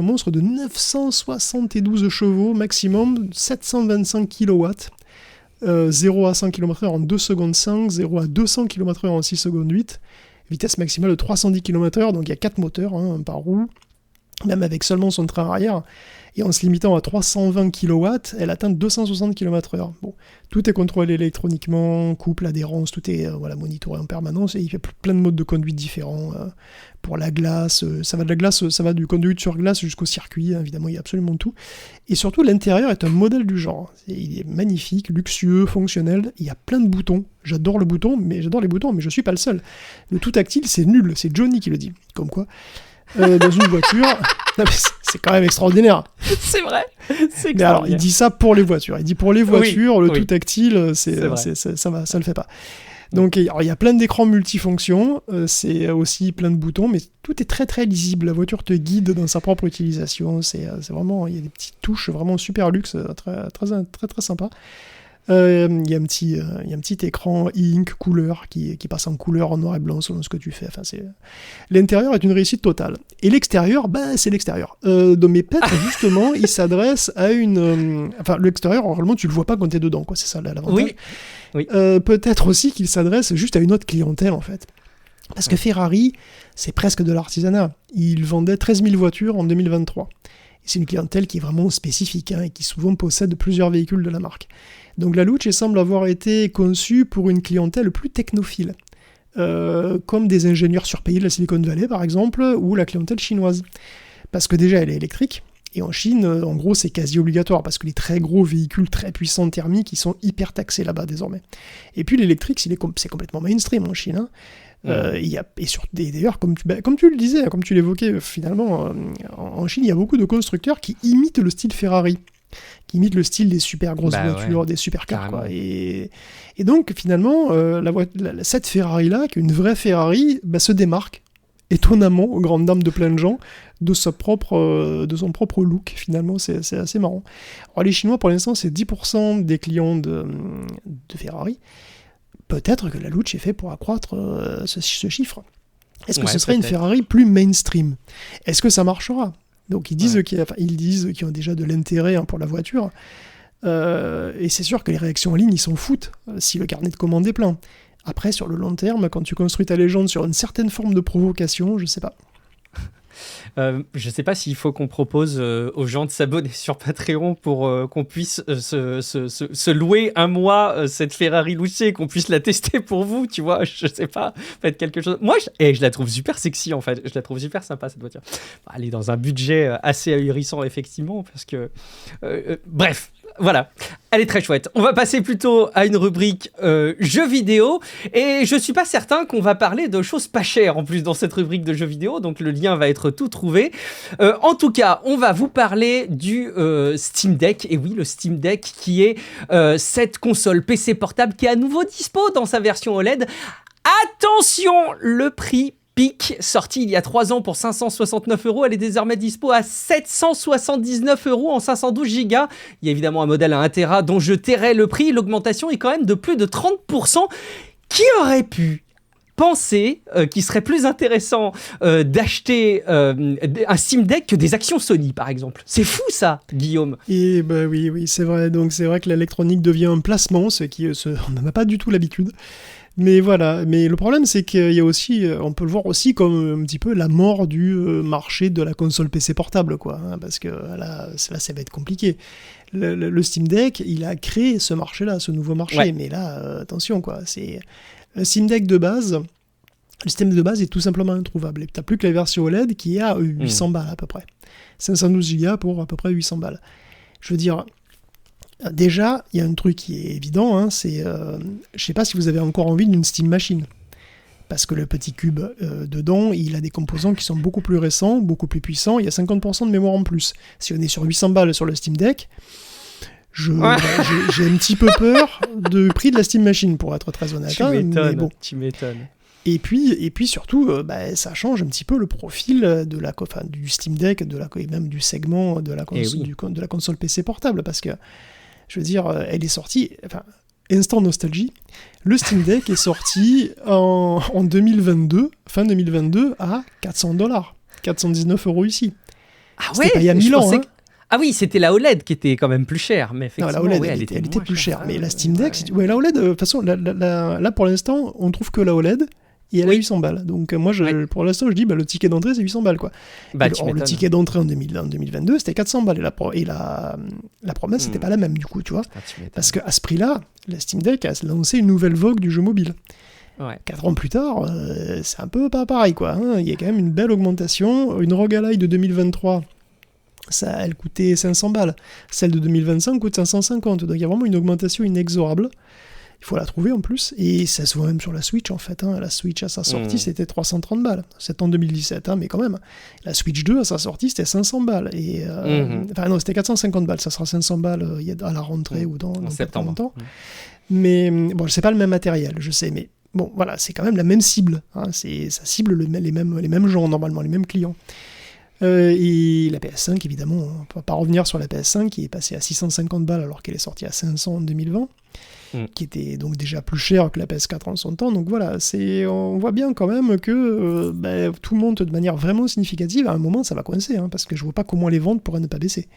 monstre de 972 chevaux maximum, 725 kW, 0 à 100 km/h en 2 secondes 5, 0 à 200 km/h en 6 secondes 8, vitesse maximale de 310 km/h, donc il y a 4 moteurs, un par roue, même avec seulement son train arrière. Et en se limitant à 320 kW, elle atteint 260 km/h. Bon, tout est contrôlé électroniquement, couple, adhérence, tout est monitoré en permanence, et il y a plein de modes de conduite différents. Pour la glace, ça va du conduite sur glace jusqu'au circuit, évidemment, il y a absolument tout. Et surtout, l'intérieur est un modèle du genre. Il est magnifique, luxueux, fonctionnel, il y a plein de boutons. J'adore les boutons, mais je suis pas le seul. Le tout tactile, c'est nul, c'est Johnny qui le dit. Comme quoi, dans une voiture... C'est quand même extraordinaire. C'est vrai. Mais alors, il dit ça pour les voitures. Il dit pour les voitures, tout tactile, ça le fait pas. Donc, il y a plein d'écrans multifonctions, c'est aussi plein de boutons, mais tout est très très lisible. La voiture te guide dans sa propre utilisation. C'est vraiment, il y a des petites touches vraiment super luxe, très très très, très sympa. Il y a un petit écran e-ink couleur qui passe en couleur en noir et blanc selon ce que tu fais. Enfin, l'intérieur est une réussite totale. Et l'extérieur, c'est l'extérieur. Mais peut-être justement, il s'adresse à une... l'extérieur, normalement, tu le vois pas quand t'es dedans, quoi. C'est ça l'avantage. Oui. Peut-être aussi qu'il s'adresse juste à une autre clientèle, en fait. Parce que Ferrari, c'est presque de l'artisanat. Ils vendaient 13 000 voitures en 2023. Et c'est une clientèle qui est vraiment spécifique, et qui souvent possède plusieurs véhicules de la marque. Donc la Luce semble avoir été conçue pour une clientèle plus technophile, comme des ingénieurs surpayés de la Silicon Valley par exemple, ou la clientèle chinoise. Parce que déjà elle est électrique, et en Chine, en gros, c'est quasi obligatoire, parce que les très gros véhicules très puissants thermiques, ils sont hyper taxés là-bas désormais. Et puis l'électrique, c'est complètement mainstream en Chine, d'ailleurs, comme tu le disais, comme tu l'évoquais finalement, en Chine, il y a beaucoup de constructeurs qui imitent le style Ferrari, qui imite le style des super grosses voitures, des supercars, quoi. Et donc, finalement, cette Ferrari-là, qui est une vraie Ferrari, se démarque, étonnamment, aux grandes dames de plein de gens, de son propre look, finalement. C'est assez marrant. Alors, les Chinois, pour l'instant, c'est 10% des clients de Ferrari. Peut-être que la Luce est fait pour accroître ce chiffre. Est-ce que ce serait une Ferrari plus mainstream ? Est-ce que ça marchera ? Donc ils disent qu'ils ont déjà de l'intérêt pour la voiture, et c'est sûr que les réactions en ligne, ils s'en foutent si le carnet de commandes est plein. Après, sur le long terme, quand tu construis ta légende sur une certaine forme de provocation, je sais pas. Je sais pas s'il faut qu'on propose aux gens de s'abonner sur Patreon pour qu'on puisse se louer un mois cette Ferrari Luce et qu'on puisse la tester pour vous, tu vois. Je sais pas, faites quelque chose. Moi, je la trouve super sexy en fait. Je la trouve super sympa cette voiture. Elle est dans un budget assez ahurissant effectivement parce que bref. Voilà, elle est très chouette. On va passer plutôt à une rubrique jeux vidéo. Et je suis pas certain qu'on va parler de choses pas chères en plus dans cette rubrique de jeux vidéo. Donc le lien va être tout trouvé. En tout cas, on va vous parler du Steam Deck. Et oui, le Steam Deck qui est cette console PC portable qui est à nouveau dispo dans sa version OLED. Attention, le prix sortie il y a 3 ans pour 569 €, elle est désormais dispo à 779 € en 512 Go. Il y a évidemment un modèle à 1 Tera dont je tairai le prix. L'augmentation est quand même de plus de 30%. Qui aurait pu penser qu'il serait plus intéressant d'acheter un Steam Deck que des actions Sony, par exemple. C'est fou ça, Guillaume. Et oui, c'est vrai. Donc c'est vrai que l'électronique devient un placement, on n'en a pas du tout l'habitude. Mais voilà, mais le problème c'est qu'il y a aussi, on peut le voir aussi comme un petit peu la mort du marché de la console PC portable, quoi, parce que là, ça va être compliqué. Le Steam Deck, il a créé ce marché-là, ce nouveau marché, mais là, attention, quoi, c'est le Steam Deck de base. Le système de base est tout simplement introuvable. Et t'as plus que la version OLED qui est à 800 balles à peu près. 512 Go pour à peu près 800 balles. Je veux dire, Déjà, il y a un truc qui est évident, hein, c'est, je sais pas si vous avez encore envie d'une Steam Machine. Parce que le petit cube dedans, il a des composants qui sont beaucoup plus récents, beaucoup plus puissants, il y a 50% de mémoire en plus. Si on est sur 800 balles sur le Steam Deck, j'ai un petit peu peur du prix de la Steam Machine, pour être très honnête. Tu m'étonnes. Et puis surtout, ça change un petit peu le profil du Steam Deck, et même du segment de la console PC portable, parce que, je veux dire, elle est sortie... Instant nostalgie, le Steam Deck est sorti en 2022, fin 2022, à $400, 419 € ici. Ah c'était pas il y a 1000 ans. Hein. Ah oui, c'était la OLED qui était quand même plus chère, mais effectivement, non, la OLED, elle était plus chère. Mais la Steam Deck, la OLED, de toute façon, là pour l'instant, on trouve que la OLED, et elle a 800 balles. Donc moi, pour l'instant, je dis, le ticket d'entrée, c'est 800 balles, quoi. Le ticket d'entrée en 2022, c'était 400 balles. Et la promesse, c'était pas la même, du coup, tu vois. Parce qu'à ce prix-là, la Steam Deck a lancé une nouvelle vogue du jeu mobile. 4 ans plus tard, c'est un peu pas pareil, quoi. Hein. Il y a quand même une belle augmentation. Une ROG Ally de 2023, elle coûtait 500 balles. Celle de 2025 coûte 550. Donc il y a vraiment une augmentation inexorable. Il faut la trouver en plus, et ça se voit même sur la Switch en fait. Hein. La Switch à sa sortie, c'était 330 balles. C'est en 2017, hein, mais quand même. La Switch 2 à sa sortie, c'était 500 balles. Et, Enfin non, c'était 450 balles. Ça sera 500 balles à la rentrée ou dans septembre. Longtemps. Mais bon, c'est pas le même matériel, je sais, mais bon, voilà, c'est quand même la même cible. Hein. Ça cible les mêmes gens normalement, les mêmes clients. Et la PS5, évidemment, on ne peut pas revenir sur la PS5 qui est passée à 650 balles alors qu'elle est sortie à 500 en 2020. Qui était donc déjà plus cher que la PS4 en son temps. Donc voilà, on voit bien quand même que tout monte de manière vraiment significative. À un moment, ça va coincer, hein, parce que je vois pas comment les ventes pourraient ne pas baisser.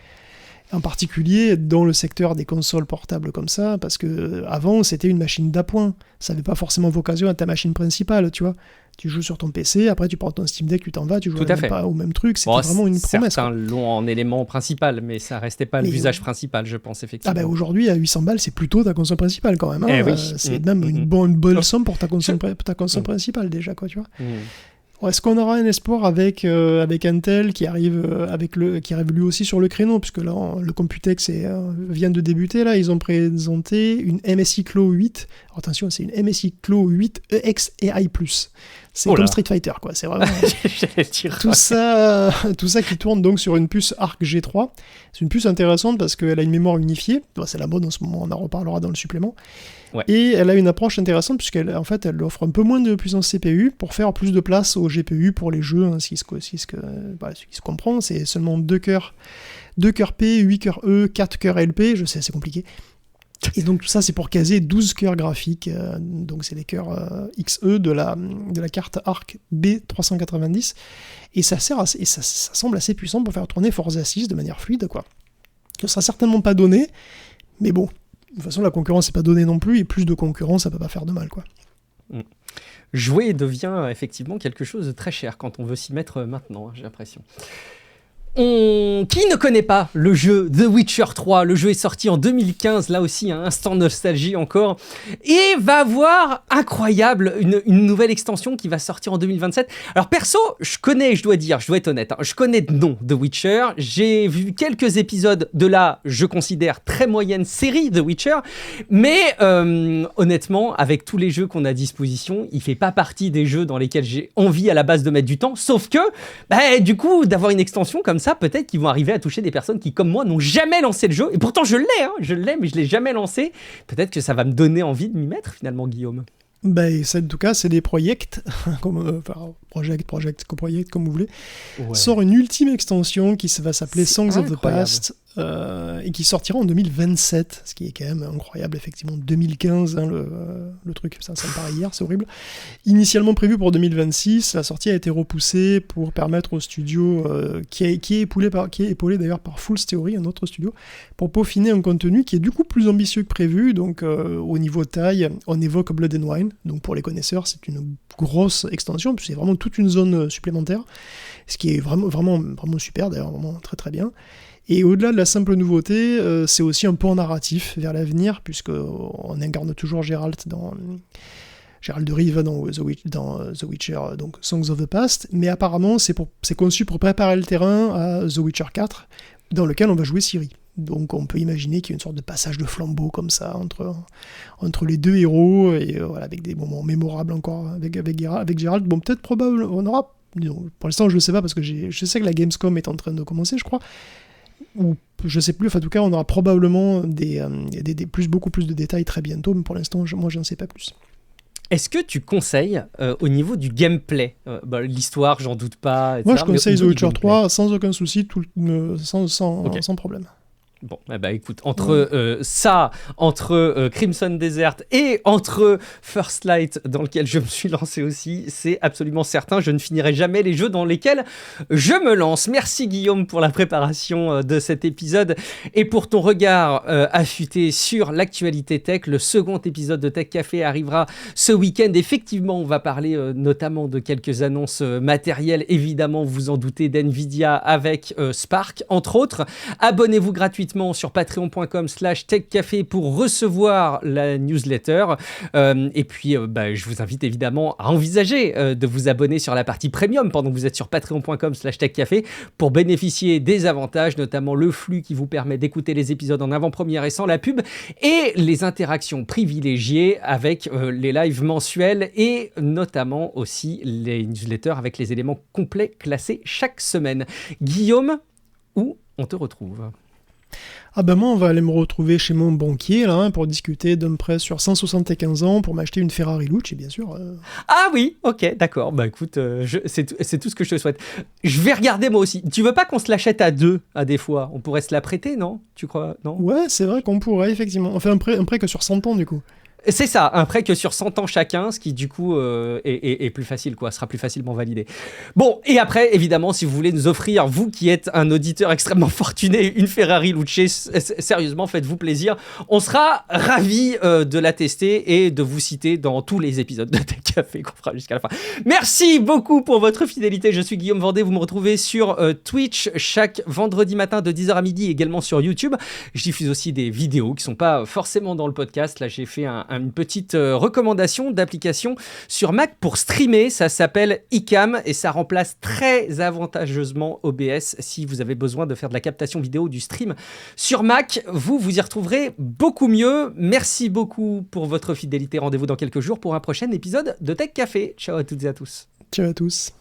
En particulier dans le secteur des consoles portables comme ça, parce que avant c'était une machine d'appoint. Ça n'avait pas forcément vocation à ta machine principale, tu vois. Tu joues sur ton PC, après tu prends ton Steam Deck, tu t'en vas, tu joues pas au même truc. C'était vraiment une promesse. Certains l'ont en élément principal, mais ça restait pas l'usage principal, je pense, effectivement. Aujourd'hui, à 800 balles, c'est plutôt ta console principale quand même. Hein. C'est même une bonne somme pour ta console principale déjà, quoi, tu vois. Est-ce qu'on aura un espoir avec Intel qui arrive lui aussi sur le créneau, puisque là le Computex vient de débuter, là ils ont présenté une MSI Claw 8. Alors, attention, c'est une MSI Claw 8 EX AI+. C'est comme Street Fighter, quoi. C'est vraiment tout ça qui tourne donc sur une puce Arc G3. C'est une puce intéressante parce qu'elle a une mémoire unifiée. C'est la mode en ce moment, on en reparlera dans le supplément. Ouais. Et elle a une approche intéressante puisqu'elle elle offre un peu moins de puissance CPU pour faire plus de place au GPU pour les jeux. Hein, ce qui se comprend, c'est seulement 2 cœurs P, 8 cœurs E, 4 cœurs LP. Je sais, c'est compliqué. Et donc tout ça, c'est pour caser 12 cœurs graphiques. Donc c'est les cœurs XE de la carte Arc B390. Et ça semble assez puissant pour faire tourner Forza 6 de manière fluide, quoi. Ce sera certainement pas donné, mais bon. De toute façon, la concurrence n'est pas donnée non plus, et plus de concurrence, ça peut pas faire de mal, quoi. Jouer devient effectivement quelque chose de très cher quand on veut s'y mettre maintenant, hein, j'ai l'impression. Qui ne connaît pas le jeu The Witcher 3? Le jeu est sorti en 2015, là aussi, un instant nostalgie encore, et va avoir, incroyable, une nouvelle extension qui va sortir en 2027. Alors perso, je dois être honnête, hein, je connais de nom The Witcher, j'ai vu quelques épisodes de la, je considère, très moyenne série The Witcher, mais honnêtement, avec tous les jeux qu'on a à disposition, il fait pas partie des jeux dans lesquels j'ai envie à la base de mettre du temps, sauf que, du coup, d'avoir une extension comme ça, peut-être qu'ils vont arriver à toucher des personnes qui, comme moi, n'ont jamais lancé le jeu. Et pourtant, je l'ai, mais je l'ai jamais lancé. Peut-être que ça va me donner envie de m'y mettre, finalement, Guillaume. En tout cas, c'est des projets, project, comme vous voulez. Ouais. Sort une ultime extension qui va s'appeler Songs of the Past, et qui sortira en 2027, ce qui est quand même incroyable, effectivement. 2015, hein, le truc, ça me paraît hier, c'est horrible. Initialement prévu pour 2026, la sortie a été repoussée pour permettre au studio, qui est épaulé d'ailleurs par Fool's Theory, un autre studio, pour peaufiner un contenu qui est du coup plus ambitieux que prévu. Donc au niveau taille, on évoque Blood and Wine, donc pour les connaisseurs, c'est une grosse extension, puis c'est vraiment toute une zone supplémentaire, ce qui est vraiment, vraiment, vraiment super, d'ailleurs, vraiment très très bien. Et au-delà de la simple nouveauté, c'est aussi un pont narratif vers l'avenir, puisqu'on incarne toujours Geralt de Rive dans The Witcher, donc Songs of the Past, mais apparemment c'est conçu pour préparer le terrain à The Witcher 4, dans lequel on va jouer Ciri. Donc on peut imaginer qu'il y a une sorte de passage de flambeau comme ça entre les deux héros, et voilà, avec des moments mémorables encore avec Geralt. Bon, peut-être probable, on aura... Pour l'instant, je ne sais pas, parce que je sais que la Gamescom est en train de commencer, je crois. Ou je sais plus, enfin, en tout cas, on aura probablement beaucoup plus de détails très bientôt, mais pour l'instant, moi, je n'en sais pas plus. Est-ce que tu conseilles au niveau du gameplay, l'histoire, j'en doute pas, etc., moi, je conseille The Witcher 3 sans aucun souci, Okay. sans problème. Bon, écoute, entre Crimson Desert et entre First Light, dans lequel je me suis lancé aussi, c'est absolument certain, je ne finirai jamais les jeux dans lesquels je me lance. Merci Guillaume pour la préparation de cet épisode et pour ton regard affûté sur l'actualité tech. Le second épisode de Tech Café arrivera ce week-end. Effectivement, on va parler notamment de quelques annonces matérielles, évidemment, vous en doutez, d'NVIDIA avec Spark, entre autres. Abonnez-vous gratuitement sur patreon.com/techcafé pour recevoir la newsletter. Et puis, je vous invite évidemment à envisager de vous abonner sur la partie premium pendant que vous êtes sur patreon.com/techcafé pour bénéficier des avantages, notamment le flux qui vous permet d'écouter les épisodes en avant-première et sans la pub, et les interactions privilégiées avec les lives mensuels et notamment aussi les newsletters avec les éléments complets classés chaque semaine. Guillaume, où on te retrouve ? Moi, on va aller me retrouver chez mon banquier là, pour discuter d'un prêt sur 175 ans pour m'acheter une Ferrari Lucci, bien sûr. Ah oui, ok, d'accord. Écoute, c'est tout ce que je te souhaite. Je vais regarder moi aussi. Tu veux pas qu'on se l'achète à deux, à des fois ? On pourrait se la prêter, non ? Tu crois ? Non ? Ouais, c'est vrai qu'on pourrait, effectivement. On fait un prêt que sur 100 ans, du coup. C'est ça, un prêt que sur 100 ans chacun, ce qui du coup est plus facile, sera plus facilement validé. Bon, et après, évidemment, si vous voulez nous offrir, vous qui êtes un auditeur extrêmement fortuné, une Ferrari Lucci, sérieusement, faites-vous plaisir. On sera ravis de la tester et de vous citer dans tous les épisodes de Tech Café qu'on fera jusqu'à la fin. Merci beaucoup pour votre fidélité. Je suis Guillaume Vendée, vous me retrouvez sur Twitch chaque vendredi matin de 10h à midi, également sur YouTube. Je diffuse aussi des vidéos qui ne sont pas forcément dans le podcast. Là, j'ai fait une petite recommandation d'application sur Mac pour streamer. Ça s'appelle iCam et ça remplace très avantageusement OBS si vous avez besoin de faire de la captation vidéo du stream sur Mac. Vous y retrouverez beaucoup mieux. Merci beaucoup pour votre fidélité. Rendez-vous dans quelques jours pour un prochain épisode de Tech Café. Ciao à toutes et à tous. Ciao à tous.